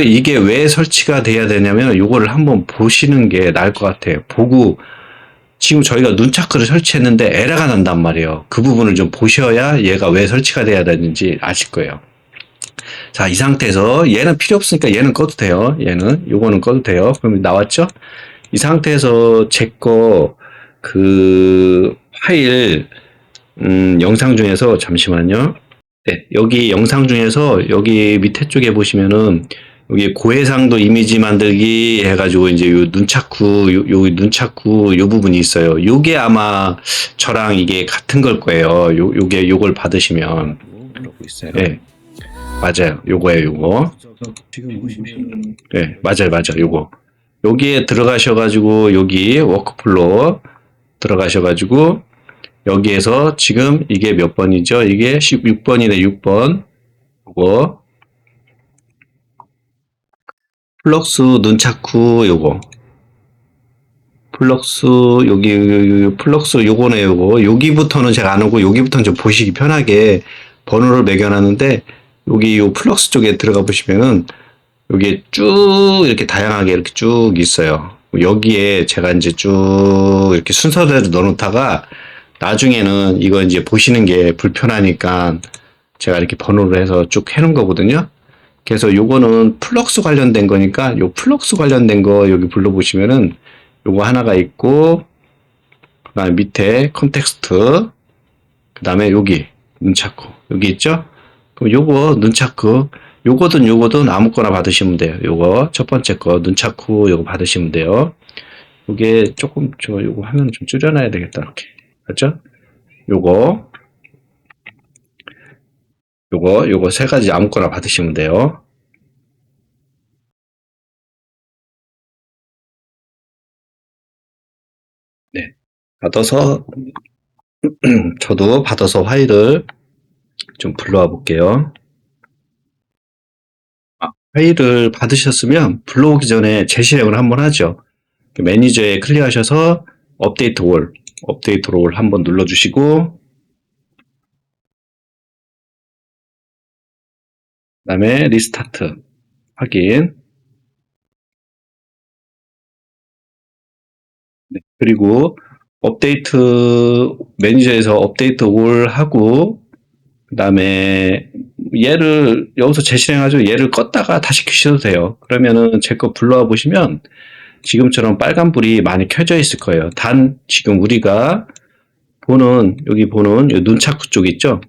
이게 왜 설치가 돼야 되냐면 요거를 한번 보시는 게 나을 것 같아요. 보고 지금 저희가 눈차크를 설치했는데 에러가 난단 말이에요. 그 부분을 좀 보셔야 얘가 왜 설치가 돼야 되는지 아실 거예요. 자, 이 상태에서 얘는 필요 없으니까 얘는 꺼도 돼요. 요거는 꺼도 돼요. 그럼 나왔죠? 이 상태에서 제 거 그 파일 영상 중에서 잠시만요. 네, 여기 영상 중에서 여기 밑에 쪽에 보시면은 여기 고해상도 이미지 만들기 해가지고 이제 요 눈차쿠 요 눈차쿠 요 부분이 있어요. 요게 아마 저랑 이게 같은 걸 거예요. 요걸 받으시면 그러고 있어요. 네, 맞아요. 요거예요. 요거. 지금 보시면 네, 맞아요. 요거. 여기에 들어가셔가지고 여기 워크플로우 들어가셔가지고 여기에서 지금 이게 몇 번이죠? 이게 16번이네, 6번. 요거. 플럭스 눈차쿠 요거. 플럭스 여기 플럭스 요거네 요거. 여기부터는 제가 안 오고 여기부터는 좀 보시기 편하게 번호를 매겨놨는데 여기 요 플럭스 쪽에 들어가 보시면은 여기에 쭉 이렇게 다양하게 이렇게 쭉 있어요. 여기에 제가 이제 쭉 이렇게 순서대로 넣어놓다가 나중에는 이거 이제 보시는 게 불편하니까 제가 이렇게 번호를 해서 쭉 해놓은 거거든요. 그래서 요거는 플럭스 관련된 거니까 요 플럭스 관련된 거 여기 불러보시면은 요거 하나가 있고 그 다음에 밑에 컨텍스트 그 다음에 여기 눈차크 여기 있죠? 그럼 요거 눈차크 요거든 아무거나 받으시면 돼요. 요거 첫 번째 거 눈차크 요거 받으시면 돼요. 요게 조금 요거 화면 좀 줄여놔야 되겠다. 이렇게 맞죠? 요거 세 가지 아무거나 받으시면 돼요. 네. 받아서 저도 받아서 파일을 좀 불러와 볼게요. 파일을 받으셨으면 불러오기 전에 재실행을 한번 하죠. 매니저에 클릭하셔서 업데이트 올 한번 눌러주시고 그 다음에 리스타트 확인 네, 그리고 업데이트 매니저에서 업데이트 올 하고 그 다음에 얘를 여기서 재실행하죠. 얘를 껐다가 다시 켜셔도 돼요. 그러면은 제 거 불러와 보시면 지금처럼 빨간불이 많이 켜져 있을 거예요. 단 지금 우리가 여기 보는 눈차크 쪽 있죠.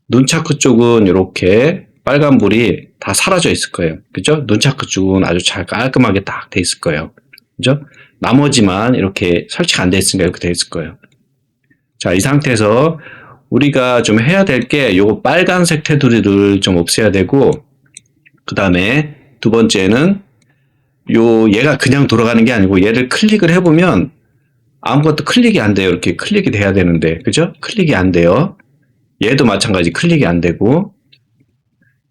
눈차크 쪽은 이렇게 빨간불이 다 사라져 있을 거예요. 그죠? 눈차크 쪽은 아주 잘 깔끔하게 딱 돼 있을 거예요. 그죠? 나머지만 이렇게 설치가 안 돼 있으니까 이렇게 돼 있을 거예요. 자, 이 상태에서 우리가 좀 해야 될 게 요거 빨간색 테두리를 좀 없애야 되고 그 다음에 두 번째는 얘가 그냥 돌아가는 게 아니고 얘를 클릭을 해보면 아무것도 클릭이 안 돼요. 이렇게 클릭이 돼야 되는데 그죠? 클릭이 안 돼요. 얘도 마찬가지 클릭이 안 되고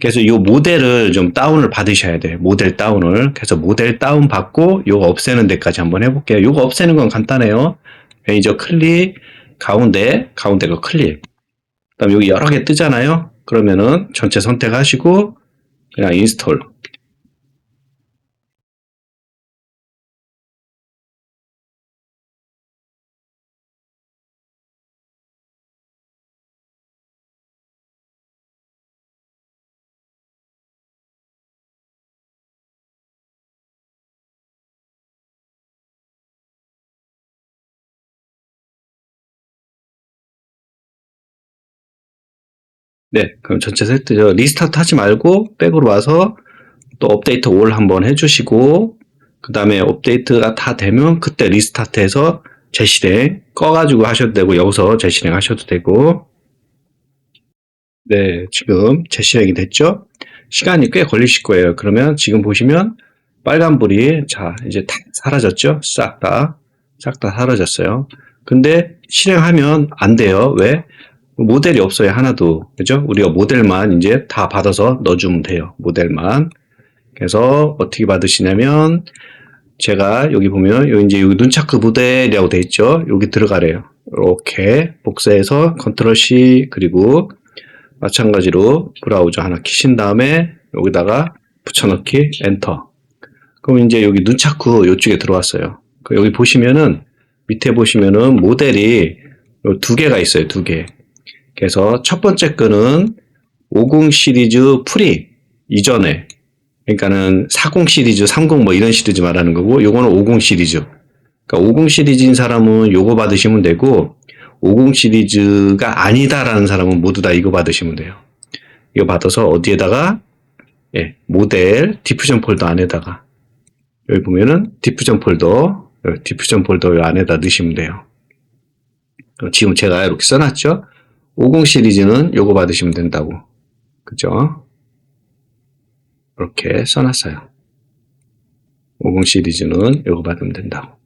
그래서 이 모델을 좀 다운을 받으셔야 돼요. 모델 다운을. 그래서 모델 다운 받고 요거 없애는 데까지 한번 해볼게요. 요거 없애는 건 간단해요. 매니저 클릭, 가운데가 클릭. 그다음 여기 여러 개 뜨잖아요. 그러면은 전체 선택하시고 그냥 인스톨. 네, 그럼 전체 세트죠. 리스타트 하지 말고 백으로 와서 또 업데이트 올 한번 해주시고 그 다음에 업데이트가 다 되면 그때 리스타트해서 재실행 꺼가지고 하셔도 되고 여기서 재실행 하셔도 되고. 네, 지금 재실행이 됐죠? 시간이 꽤 걸리실 거예요. 그러면 지금 보시면 빨간불이 자 이제 다 사라졌죠? 싹 다 사라졌어요. 근데 실행하면 안 돼요. 왜? 모델이 없어요. 하나도. 그죠? 우리가 모델만 이제 다 받아서 넣어주면 돼요. 모델만. 그래서 어떻게 받으시냐면 제가 여기 보면 여기 이제 여기 눈차크 모델이라고 돼 있죠. 여기 들어가래요. 이렇게 복사해서 컨트롤 C 그리고 마찬가지로 브라우저 하나 키신 다음에 여기다가 붙여넣기 엔터. 그럼 이제 여기 눈차크 이쪽에 들어왔어요. 여기 보시면은 밑에 보시면은 모델이 두 개가 있어요. 두 개. 그래서 첫 번째 거는 50 시리즈 프리 이전에 그러니까는 40 시리즈, 30 뭐 이런 시리즈 말하는 거고 요거는 50 시리즈. 그러니까 50 시리즈인 사람은 요거 받으시면 되고 50 시리즈가 아니다라는 사람은 모두 다 이거 받으시면 돼요. 이거 받아서 어디에다가 예, 모델 디퓨전 폴더 안에다가 여기 보면은 디퓨전 폴더 안에다 넣으시면 돼요. 지금 제가 이렇게 써놨죠. 50 시리즈는 요거 받으시면 된다고. 그죠? 이렇게 써놨어요. 50 시리즈는 요거 받으면 된다고.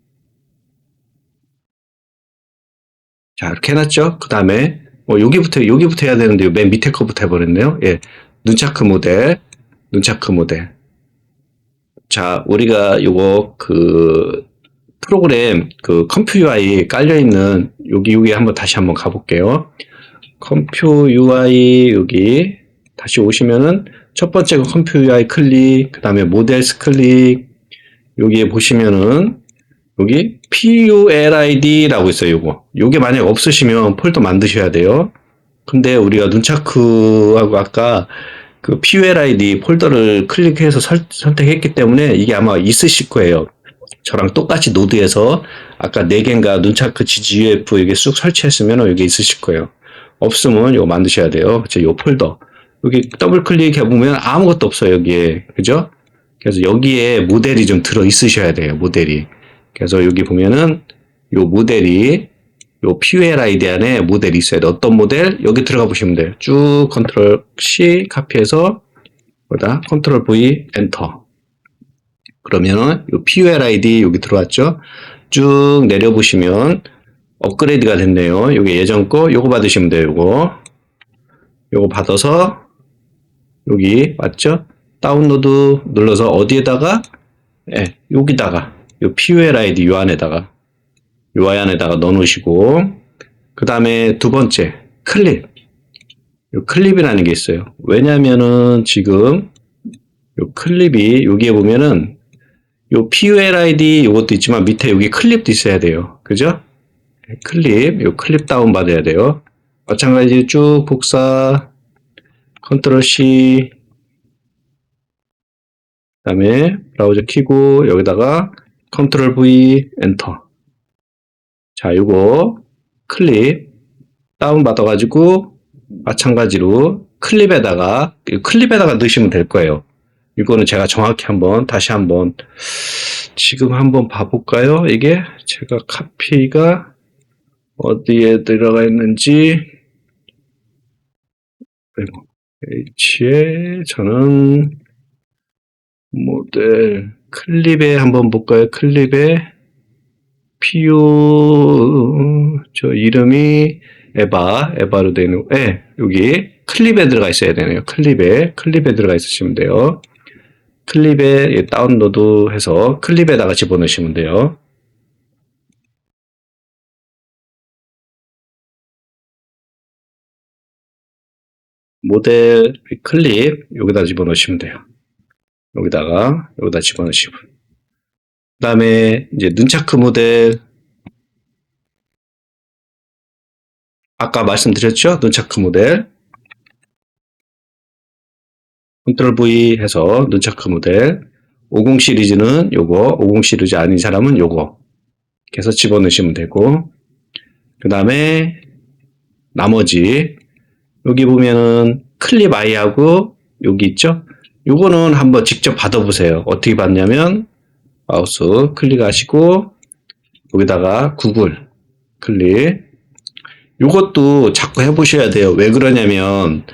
자, 이렇게 해놨죠? 그 다음에, 여기부터 해야 되는데, 맨 밑에 거부터 해버렸네요. 예. 눈차크 모델. 자, 우리가 요거, 프로그램, 컴퓨 UI 깔려있는, 여기 한번 다시 한번 가볼게요. 컴퓨 UI, 여기, 다시 오시면은, 첫 번째 컴퓨 UI 클릭, 그 다음에 모델스 클릭, 여기에 보시면은, 여기 PULID라고 있어요. 요게 만약 없으시면 폴더 만드셔야 돼요. 근데 우리가 눈차크하고 아까 그 PULID 폴더를 클릭해서 선택했기 때문에 이게 아마 있으실 거예요. 저랑 똑같이 노드에서 아까 4개인가 눈차크 GGUF 이게 쑥 설치했으면 여기 있으실 거예요. 없으면 이거 만드셔야 돼요. 그쵸? 요 폴더. 여기 더블 클릭해 보면 아무것도 없어요. 여기에. 그죠? 그래서 여기에 모델이 좀 들어 있으셔야 돼요. 모델이. 그래서 여기 보면은 요 모델이 요 PULID 안에 모델이 있어야 돼. 어떤 모델? 여기 들어가 보시면 돼요. 쭉 컨트롤 C 카피해서 여기다 컨트롤 V 엔터. 그러면은 요 PULID 여기 들어왔죠? 쭉 내려 보시면 업그레이드가 됐네요. 요게 예전 거 요거 받으시면 돼요. 요거 받아서 여기 맞죠? 다운로드 눌러서 어디에다가 예, 여기다가 요 PULID 요 안에다가 넣어 놓으시고 그 다음에 두 번째 클립 요 클립이라는 게 있어요. 왜냐면은 지금 요 클립이 여기에 보면은 요 PULID 요것도 있지만 밑에 여기 클립도 있어야 돼요. 그죠? 요 클립 다운 받아야 돼요. 마찬가지로 쭉 복사 컨트롤 C 그 다음에 브라우저 키고 여기다가 컨트롤 V 엔터. 자, 요거 클립 다운 받아가지고 마찬가지로 클립에다가 넣으시면 될 거예요. 이거는 제가 정확히 다시 한번 지금 한번 봐볼까요? 이게 제가 카피가 어디에 들어가 있는지 H에 저는 모델 클립에 한번 볼까요? 클립에 PU 저 이름이 에바로 되어 있는 여기 클립에 들어가 있어야 되네요. 클립에 들어가 있으시면 돼요. 클립에 다운로드 해서 클립에다가 집어넣으시면 돼요. 모델 클립 여기다 집어넣으시면 돼요. 여기다 집어넣으시고, 그 다음에 이제 눈차크 모델, 아까 말씀드렸죠? 눈차크 모델 컨트롤 V 해서 눈차크 모델 50 시리즈는 요거, 50 시리즈 아닌 사람은 요거 해서 집어넣으시면 되고, 그 다음에 나머지 여기 보면은 클립 아이하고 여기 있죠? 요거는 한번 직접 받아보세요. 어떻게 받냐면 마우스 클릭하시고 여기다가 구글 클릭, 요것도 자꾸 해보셔야 돼요. 왜 그러냐면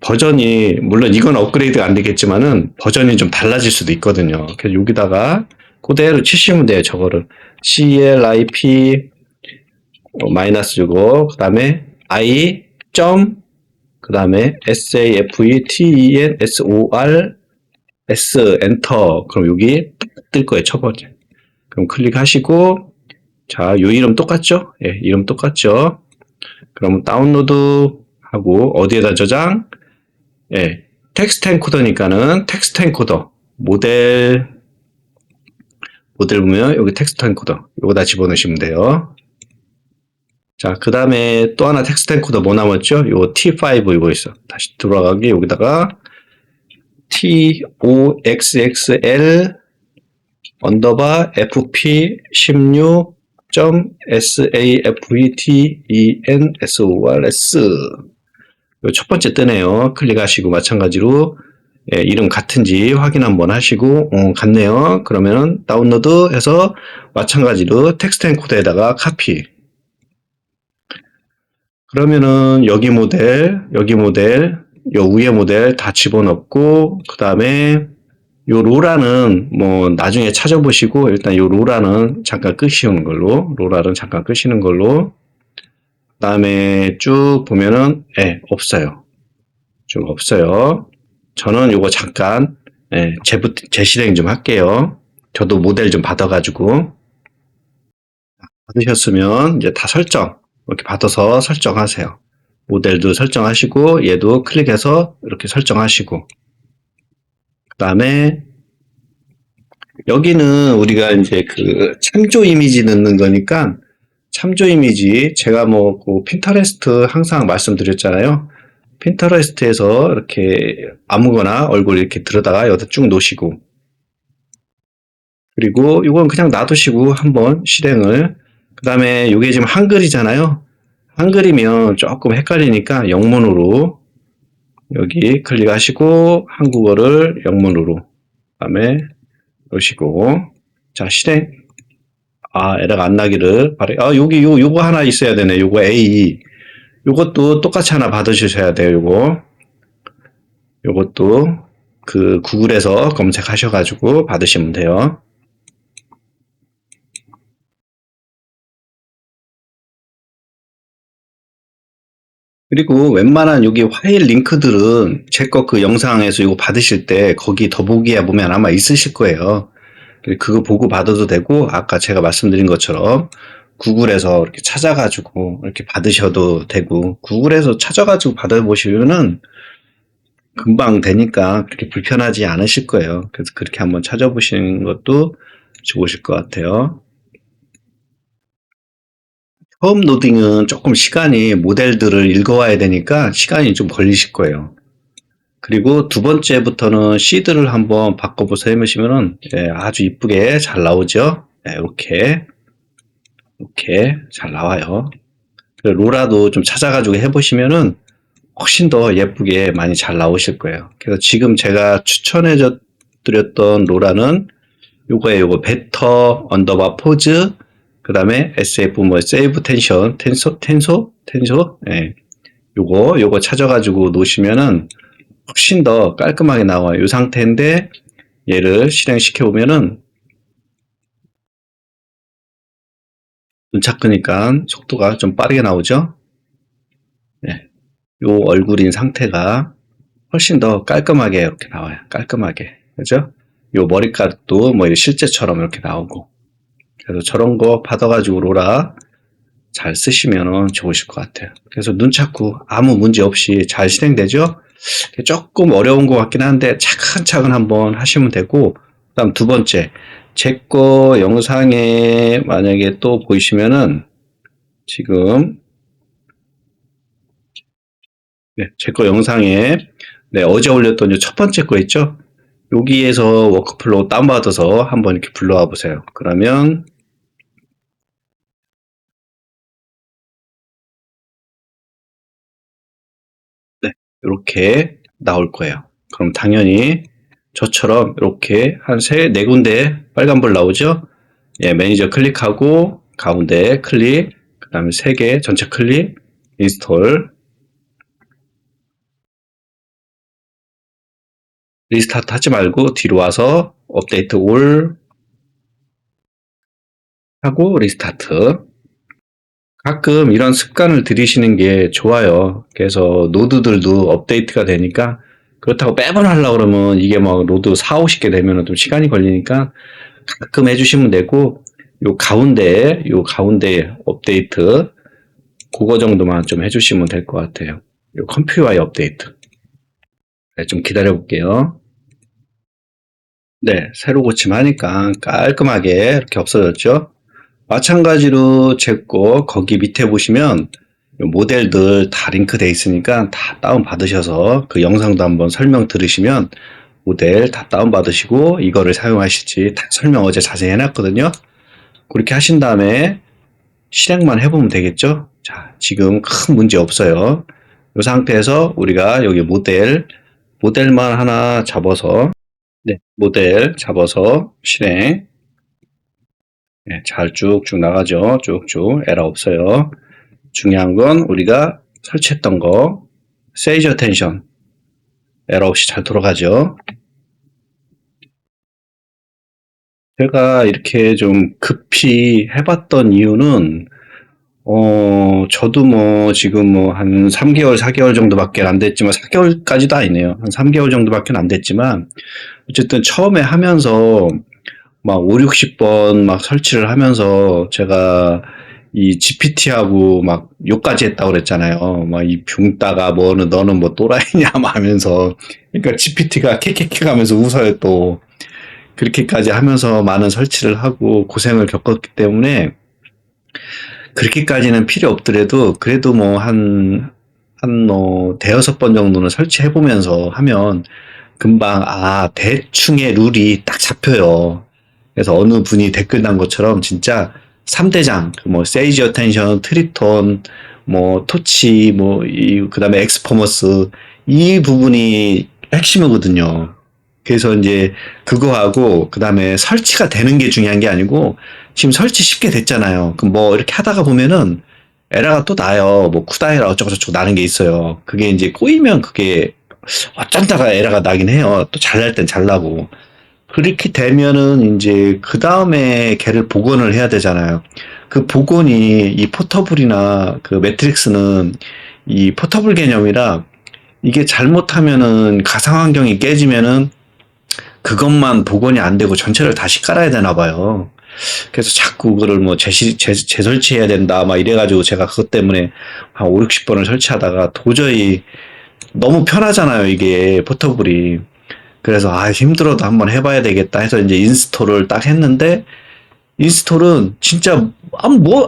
버전이, 물론 이건 업그레이드가 안 되겠지만은 버전이 좀 달라질 수도 있거든요. 그래서 여기다가 그대로 치시면 돼요. 저거를 CLIP 마이너스 주고, 그 다음에 I 점, 그 다음에 SAFETENSOR S 엔터. 그럼 여기 뜰 거예요. 첫 번째. 그럼 클릭하시고, 자, 요 이름 똑같죠? 예, 이름 똑같죠? 그럼 다운로드 하고 어디에다 저장? 예, 텍스트 엔코더니까는 텍스트 엔코더 모델 보면 여기 텍스트 엔코더 요거다 집어넣으시면 돼요. 자, 그 다음에 또 하나 텍스트 엔코더 뭐 남았죠? 요 T5 이거 있어. 다시 들어가기 여기다가 TOXXL 언더바 FP16.SAFETENSORS 첫 번째 뜨네요. 클릭하시고 마찬가지로 예, 이름 같은지 확인 한번 하시고 같네요. 그러면 다운로드 해서 마찬가지로 텍스트 엔코더에다가 카피. 그러면은 여기 모델, 요 위에 모델 다 집어넣고, 그 다음에 요 로라는 뭐 나중에 찾아보시고 일단 요 로라는 잠깐 끄시는 걸로, 그 다음에 쭉 보면은 없어요. 좀 없어요. 저는 요거 잠깐 재실행 좀 할게요. 저도 모델 좀 받아가지고, 받으셨으면 이제 다 설정 이렇게 받아서 설정하세요. 모델도 설정하시고 얘도 클릭해서 이렇게 설정하시고, 그 다음에 여기는 우리가 이제 그 참조 이미지 넣는 거니까, 참조 이미지 제가 뭐 그 핀터레스트 항상 말씀드렸잖아요. 핀터레스트에서 이렇게 아무거나 얼굴 이렇게 들어다가 여기다 쭉 놓으시고, 그리고 이건 그냥 놔두시고 한번 실행을, 그 다음에 이게 지금 한글이잖아요. 한글이면 조금 헷갈리니까 영문으로 여기 클릭하시고 한국어를 영문으로, 그 다음에 넣으시고, 자 실행. 에러가 안 나기를 바래. 요거 하나 있어야 되네. 요거 A. 요것도 똑같이 하나 받으셔야 돼요. 요것도 그 구글에서 검색하셔가지고 받으시면 돼요. 그리고 웬만한 여기 파일 링크들은 제 거 그 영상에서 이거 받으실 때 거기 더보기에 보면 아마 있으실 거예요. 그거 보고 받아도 되고, 아까 제가 말씀드린 것처럼 구글에서 이렇게 찾아가지고 이렇게 받으셔도 되고, 구글에서 찾아가지고 받아보시면은 금방 되니까 그렇게 불편하지 않으실 거예요. 그래서 그렇게 한번 찾아보시는 것도 좋으실 것 같아요. 처음 로딩은 조금 시간이, 모델들을 읽어와야 되니까 시간이 좀 걸리실 거예요. 그리고 두 번째부터는 시드를 한번 바꿔보세요 해보시면은 아주 이쁘게 잘 나오죠. 이렇게 잘 나와요. 로라도 좀 찾아가지고 해보시면은 훨씬 더 예쁘게 많이 잘 나오실 거예요. 그래서 지금 제가 추천해 드렸던 로라는 요거예요. 요거 베터 언더바 포즈, 그 다음에 SF 뭐 세이브 텐션 텐소 요거 찾아가지고 놓으시면은 훨씬 더 깔끔하게 나와요. 이 상태인데 얘를 실행시켜 보면은 눈차 크니까 속도가 좀 빠르게 나오죠. 요 얼굴인 상태가 훨씬 더 깔끔하게 이렇게 나와요. 깔끔하게. 그죠? 요 머리카락도 뭐 실제처럼 이렇게 나오고. 그래서 저런 거 받아가지고 로라 잘 쓰시면 좋으실 것 같아요. 그래서 눈착구 아무 문제 없이 잘 실행되죠? 조금 어려운 것 같긴 한데 차근차근 한번 하시면 되고, 그 다음 두 번째, 제 거 영상에 만약에 또 보이시면은 지금 제 거 영상에 어제 올렸던 첫 번째 거 있죠? 여기에서 워크플로우 다운받아서 한번 이렇게 불러와 보세요. 그러면 이렇게 나올 거예요. 그럼 당연히 저처럼 이렇게 한 네 군데 빨간불 나오죠? 예, 매니저 클릭하고 가운데 클릭, 그 다음에 3개 전체 클릭, 인스톨, 리스타트 하지 말고 뒤로 와서 업데이트 올 하고 리스타트. 가끔 이런 습관을 들이시는 게 좋아요. 그래서 노드들도 업데이트가 되니까, 그렇다고 매번 하려고 그러면 이게 막 로드 4, 50개 되면 좀 시간이 걸리니까 가끔 해주시면 되고, 요 가운데 업데이트 그거 정도만 좀 해주시면 될 것 같아요. 요 컴퓨아이 업데이트. 네, 좀 기다려 볼게요. 네, 새로 고침하니까 깔끔하게 이렇게 없어졌죠. 마찬가지로 제 거 거기 밑에 보시면 요 모델들 다 링크 돼 있으니까 다 다운 받으셔서 그 영상도 한번 설명 들으시면 모델 다 다운 받으시고 이거를 사용하실지 다 설명 어제 자세히 해놨거든요. 그렇게 하신 다음에 실행만 해보면 되겠죠. 자, 지금 큰 문제 없어요. 이 상태에서 우리가 여기 모델만 하나 잡아서, 모델 잡아서 실행. 잘 쭉쭉 나가죠. 쭉쭉 에러 없어요. 중요한 건 우리가 설치했던 거 세이지 어텐션 에러 없이 잘 돌아가죠. 제가 이렇게 좀 급히 해봤던 이유는 저도 뭐 지금 뭐 한 3개월, 4개월 정도밖에 안 됐지만, 4개월까지도 아니네요. 한 3개월 정도밖에 안 됐지만, 어쨌든 처음에 하면서 막 5, 60번 막 설치를 하면서 제가 이 GPT하고 막 욕까지 했다고 그랬잖아요. 막 이 붕따가 뭐는 너는 뭐 또라이냐 막 하면서. 그러니까 GPT가 캐캐캐 가면서 웃어요 또. 그렇게까지 하면서 많은 설치를 하고 고생을 겪었기 때문에 그렇게까지는 필요 없더라도 그래도 뭐 뭐 대여섯 번 정도는 설치해 보면서 하면 금방 대충의 룰이 딱 잡혀요. 그래서 어느 분이 댓글 단 것처럼 진짜 3대장 뭐 세이지 어텐션, 트리톤, 뭐 토치, 뭐 그다음에 엑스퍼머스 이 부분이 핵심이거든요. 그래서 이제 그거하고 그다음에 설치가 되는 게 중요한 게 아니고 지금 설치 쉽게 됐잖아요. 그럼 뭐 이렇게 하다가 보면은 에러가 또 나요. 뭐 쿠다에라 어쩌고저쩌고 나는 게 있어요. 그게 이제 꼬이면 그게 어쩐다가 에러가 나긴 해요. 또 잘날 땐 잘 나고. 그렇게 되면은 이제 그 다음에 걔를 복원을 해야 되잖아요. 그 복원이 이 포터블이나 그 매트릭스는 이 포터블 개념이라 이게 잘못하면은 가상환경이 깨지면은 그것만 복원이 안 되고 전체를 다시 깔아야 되나 봐요. 그래서 자꾸 그걸 뭐 재설치해야 된다 막 이래가지고 제가 그것 때문에 한 5, 60번을 설치하다가 도저히 너무 편하잖아요 이게 포터블이. 그래서 힘들어도 한번 해봐야 되겠다 해서 이제 인스톨을 딱 했는데 인스톨은 진짜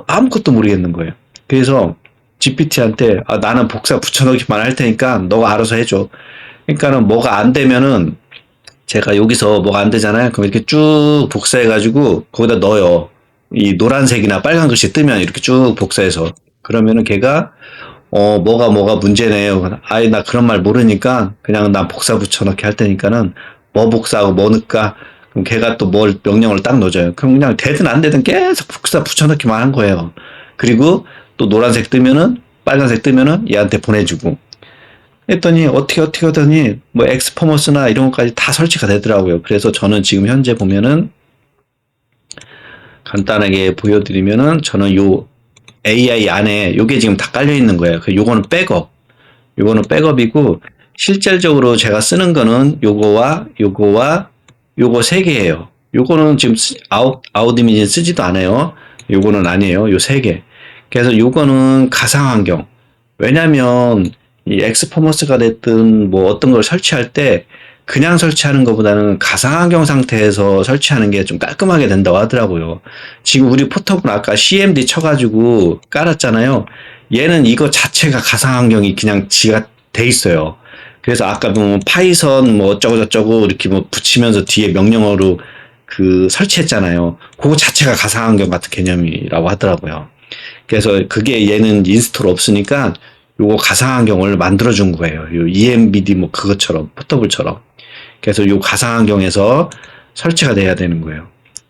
아무것도 모르겠는 거예요. 그래서 GPT한테 나는 복사 붙여넣기만 할 테니까 너가 알아서 해줘. 그러니까는 뭐가 안 되면은 제가 여기서 뭐가 안 되잖아요. 그럼 이렇게 쭉 복사해가지고 거기다 넣어요. 이 노란색이나 빨간 글씨 뜨면 이렇게 쭉 복사해서. 그러면은 걔가 뭐가 문제네요. 나 그런 말 모르니까 그냥 난 복사 붙여넣기 할 테니까는 뭐 복사하고 뭐 넣을까? 그럼 걔가 또 뭘 명령을 딱 넣어줘요. 그럼 그냥 되든 안 되든 계속 복사 붙여넣기만 한 거예요. 그리고 또 노란색 뜨면은 빨간색 뜨면은 얘한테 보내주고. 했더니 어떻게 하더니 뭐 엑스퍼머스나 이런 것까지 다 설치가 되더라고요. 그래서 저는 지금 현재 보면은 간단하게 보여드리면은 저는 요 AI 안에 요게 지금 다 깔려 있는 거예요. 요거는 백업. 요거는 백업이고, 실질적으로 제가 쓰는 거는 요거 세 개예요. 요거는 지금 아웃 이미지 쓰지도 않아요. 요거는 아니에요. 요 세 개. 그래서 요거는 가상환경. 왜냐면 이 엑스퍼머스가 됐든 뭐 어떤 걸 설치할 때 그냥 설치하는 것보다는 가상환경 상태에서 설치하는 게 좀 깔끔하게 된다고 하더라고요. 지금 우리 포터블 아까 CMD 쳐가지고 깔았잖아요. 얘는 이거 자체가 가상환경이 그냥 지가 돼 있어요. 그래서 아까 보면 파이썬 뭐 어쩌고 저쩌고 이렇게 뭐 붙이면서 뒤에 명령어로 그 설치했잖아요. 그거 자체가 가상환경 같은 개념이라고 하더라고요. 그래서 그게 얘는 인스톨 없으니까 요거 가상환경을 만들어준 거예요. 요 EMBD 뭐 그것처럼 포터블처럼. 그래서 요 가상환경에서 설치가 돼야 되는 거예요.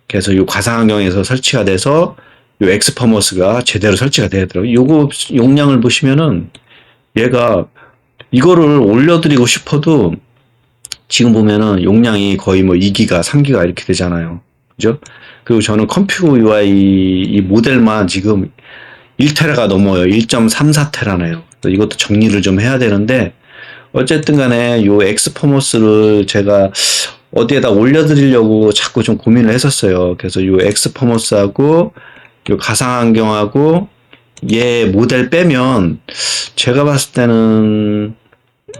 그래서 요 가상환경에서 설치가 돼서 요 엑스퍼머스가 제대로 설치가 돼야 되더라고요. 요거 용량을 보시면은 얘가 이거를 올려드리고 싶어도 지금 보면은 용량이 거의 뭐 2기가, 3기가 이렇게 되잖아요. 그죠? 그리고 저는 컴퓨 UI 이 모델만 지금 1테라가 넘어요. 1.34테라네요. 이것도 정리를 좀 해야 되는데, 어쨌든 간에 요 엑스퍼머스를 제가 어디에다 올려드리려고 자꾸 좀 고민을 했었어요. 그래서 요 엑스퍼머스하고 요 가상환경하고 얘 모델 빼면 제가 봤을 때는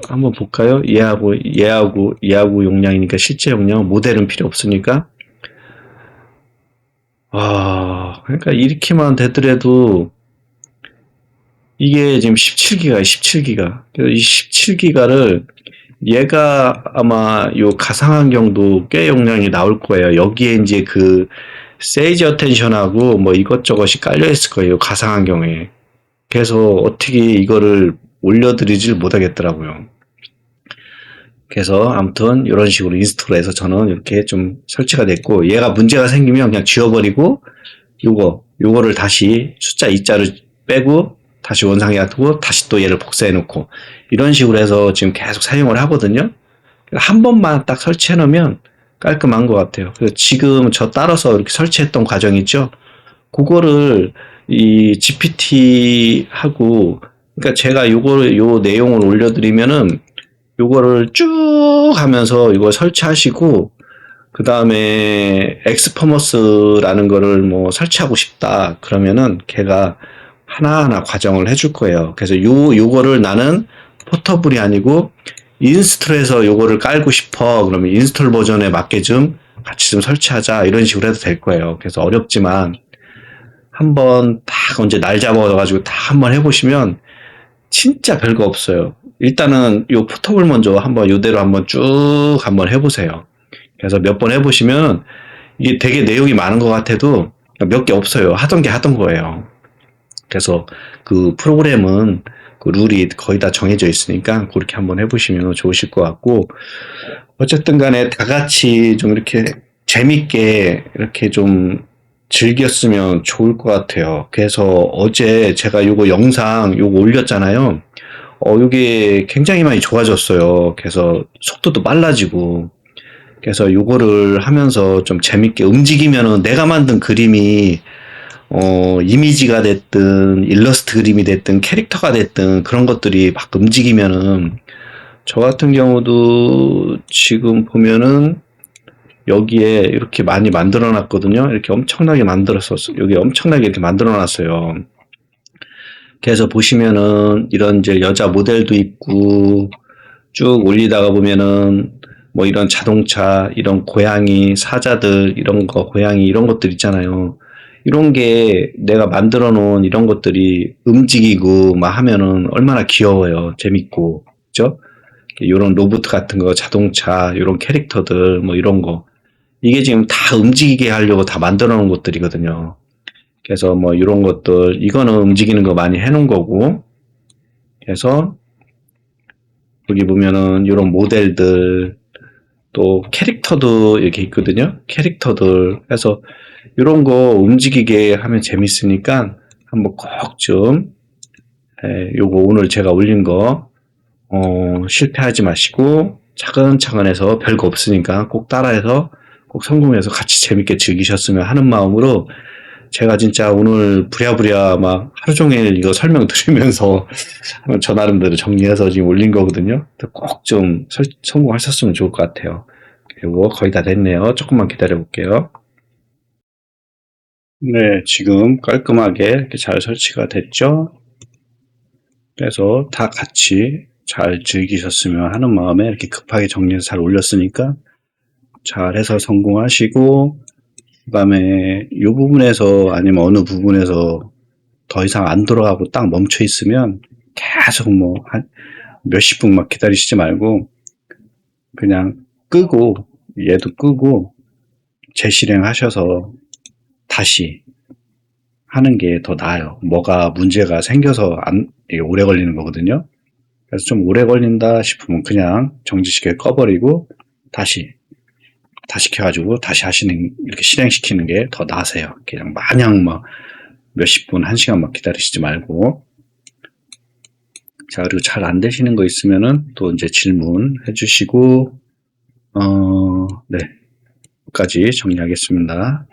한번 볼까요? 얘하고 용량이니까 실제 용량 모델은 필요 없으니까 그러니까 이렇게만 되더라도 이게 지금 17기가예요. 17기가. 그래서 이 17기가를 얘가 아마 요 가상환경도 꽤 용량이 나올 거예요. 여기에 이제 그 세이지 어텐션하고 뭐 이것저것이 깔려 있을 거예요. 가상환경에. 그래서 어떻게 이거를 올려드리질 못하겠더라고요. 그래서 아무튼 이런 식으로 인스톨해서 저는 이렇게 좀 설치가 됐고, 얘가 문제가 생기면 그냥 지워버리고 요거를 다시 숫자 2자를 빼고 다시 원상에 놔두고 다시 또 얘를 복사해 놓고 이런 식으로 해서 지금 계속 사용을 하거든요. 한 번만 딱 설치해 놓으면 깔끔한 것 같아요. 그래서 지금 저 따라서 이렇게 설치했던 과정 있죠. 그거를 이 GPT하고, 그러니까 제가 요 내용을 올려드리면은 요거를 쭉 하면서 이거 설치하시고, 그 다음에 엑스퍼머스라는 거를 뭐 설치하고 싶다 그러면은 걔가 하나하나 과정을 해줄 거예요. 그래서 요거를 나는 포터블이 아니고 인스톨해서 요거를 깔고 싶어 그러면 인스톨 버전에 맞게 좀 같이 좀 설치하자 이런 식으로 해도 될 거예요. 그래서 어렵지만 한번 딱 언제 날 잡아가지고 다 한번 해보시면 진짜 별거 없어요. 일단은 요 포터블 먼저 한번 요대로 한번 쭉 한번 해보세요. 그래서 몇 번 해보시면 이게 되게 내용이 많은 것 같아도 몇 개 없어요. 하던 게 하던 거예요. 그래서 그 프로그램은 그 룰이 거의 다 정해져 있으니까 그렇게 한번 해보시면 좋으실 것 같고, 어쨌든 간에 다 같이 좀 이렇게 재밌게 이렇게 좀 즐겼으면 좋을 것 같아요. 그래서 어제 제가 요거 영상 요거 올렸잖아요. 요게 굉장히 많이 좋아졌어요. 그래서 속도도 빨라지고, 그래서 요거를 하면서 좀 재밌게 움직이면은 내가 만든 그림이 이미지가 됐든 일러스트 그림이 됐든 캐릭터가 됐든 그런 것들이 막 움직이면은, 저 같은 경우도 지금 보면은 여기에 이렇게 많이 만들어 놨거든요. 이렇게 엄청나게 만들었었어요. 여기 엄청나게 이렇게 만들어 놨어요. 그래서 보시면은 이런 이제 여자 모델도 있고, 쭉 올리다가 보면은 뭐 이런 자동차, 이런 고양이, 사자들, 이런 거, 고양이, 이런 것들 있잖아요. 이런 게 내가 만들어 놓은 이런 것들이 움직이고 막 하면은 얼마나 귀여워요. 재밌고. 그죠? 이런 로봇 같은 거, 자동차, 이런 캐릭터들, 뭐 이런 거. 이게 지금 다 움직이게 하려고 다 만들어 놓은 것들이거든요. 그래서 뭐 이런 것들, 이거는 움직이는 거 많이 해 놓은 거고. 그래서 여기 보면은 이런 모델들, 또 캐릭터도 이렇게 있거든요. 캐릭터들. 그래서 이런 거 움직이게 하면 재밌으니까 한번 꼭 좀 요거 오늘 제가 올린 거 실패하지 마시고 차근차근 해서 별거 없으니까 꼭 따라해서 꼭 성공해서 같이 재밌게 즐기셨으면 하는 마음으로 제가 진짜 오늘 부랴부랴 막 하루 종일 이거 설명 들으면서 저 나름대로 정리해서 지금 올린 거거든요. 꼭 좀 성공하셨으면 좋을 것 같아요. 그리고 거의 다 됐네요. 조금만 기다려 볼게요. 네, 지금 깔끔하게 이렇게 잘 설치가 됐죠? 그래서 다 같이 잘 즐기셨으면 하는 마음에 이렇게 급하게 정리해서 잘 올렸으니까 잘해서 성공하시고, 그 다음에 이 부분에서 아니면 어느 부분에서 더 이상 안 돌아가고 딱 멈춰 있으면 계속 뭐 한 몇십 분 막 기다리시지 말고 그냥 끄고 얘도 끄고 재실행하셔서 다시 하는 게 더 나아요. 뭐가 문제가 생겨서 이게 오래 걸리는 거거든요. 그래서 좀 오래 걸린다 싶으면 그냥 정지시켜 꺼버리고 다시 켜가지고 다시 이렇게 실행시키는 게 더 나으세요. 그냥 마냥 막 몇십 분, 한 시간 막 기다리시지 말고. 자, 그리고 잘 안 되시는 거 있으면은 또 이제 질문해 주시고, 네. 여기까지 정리하겠습니다.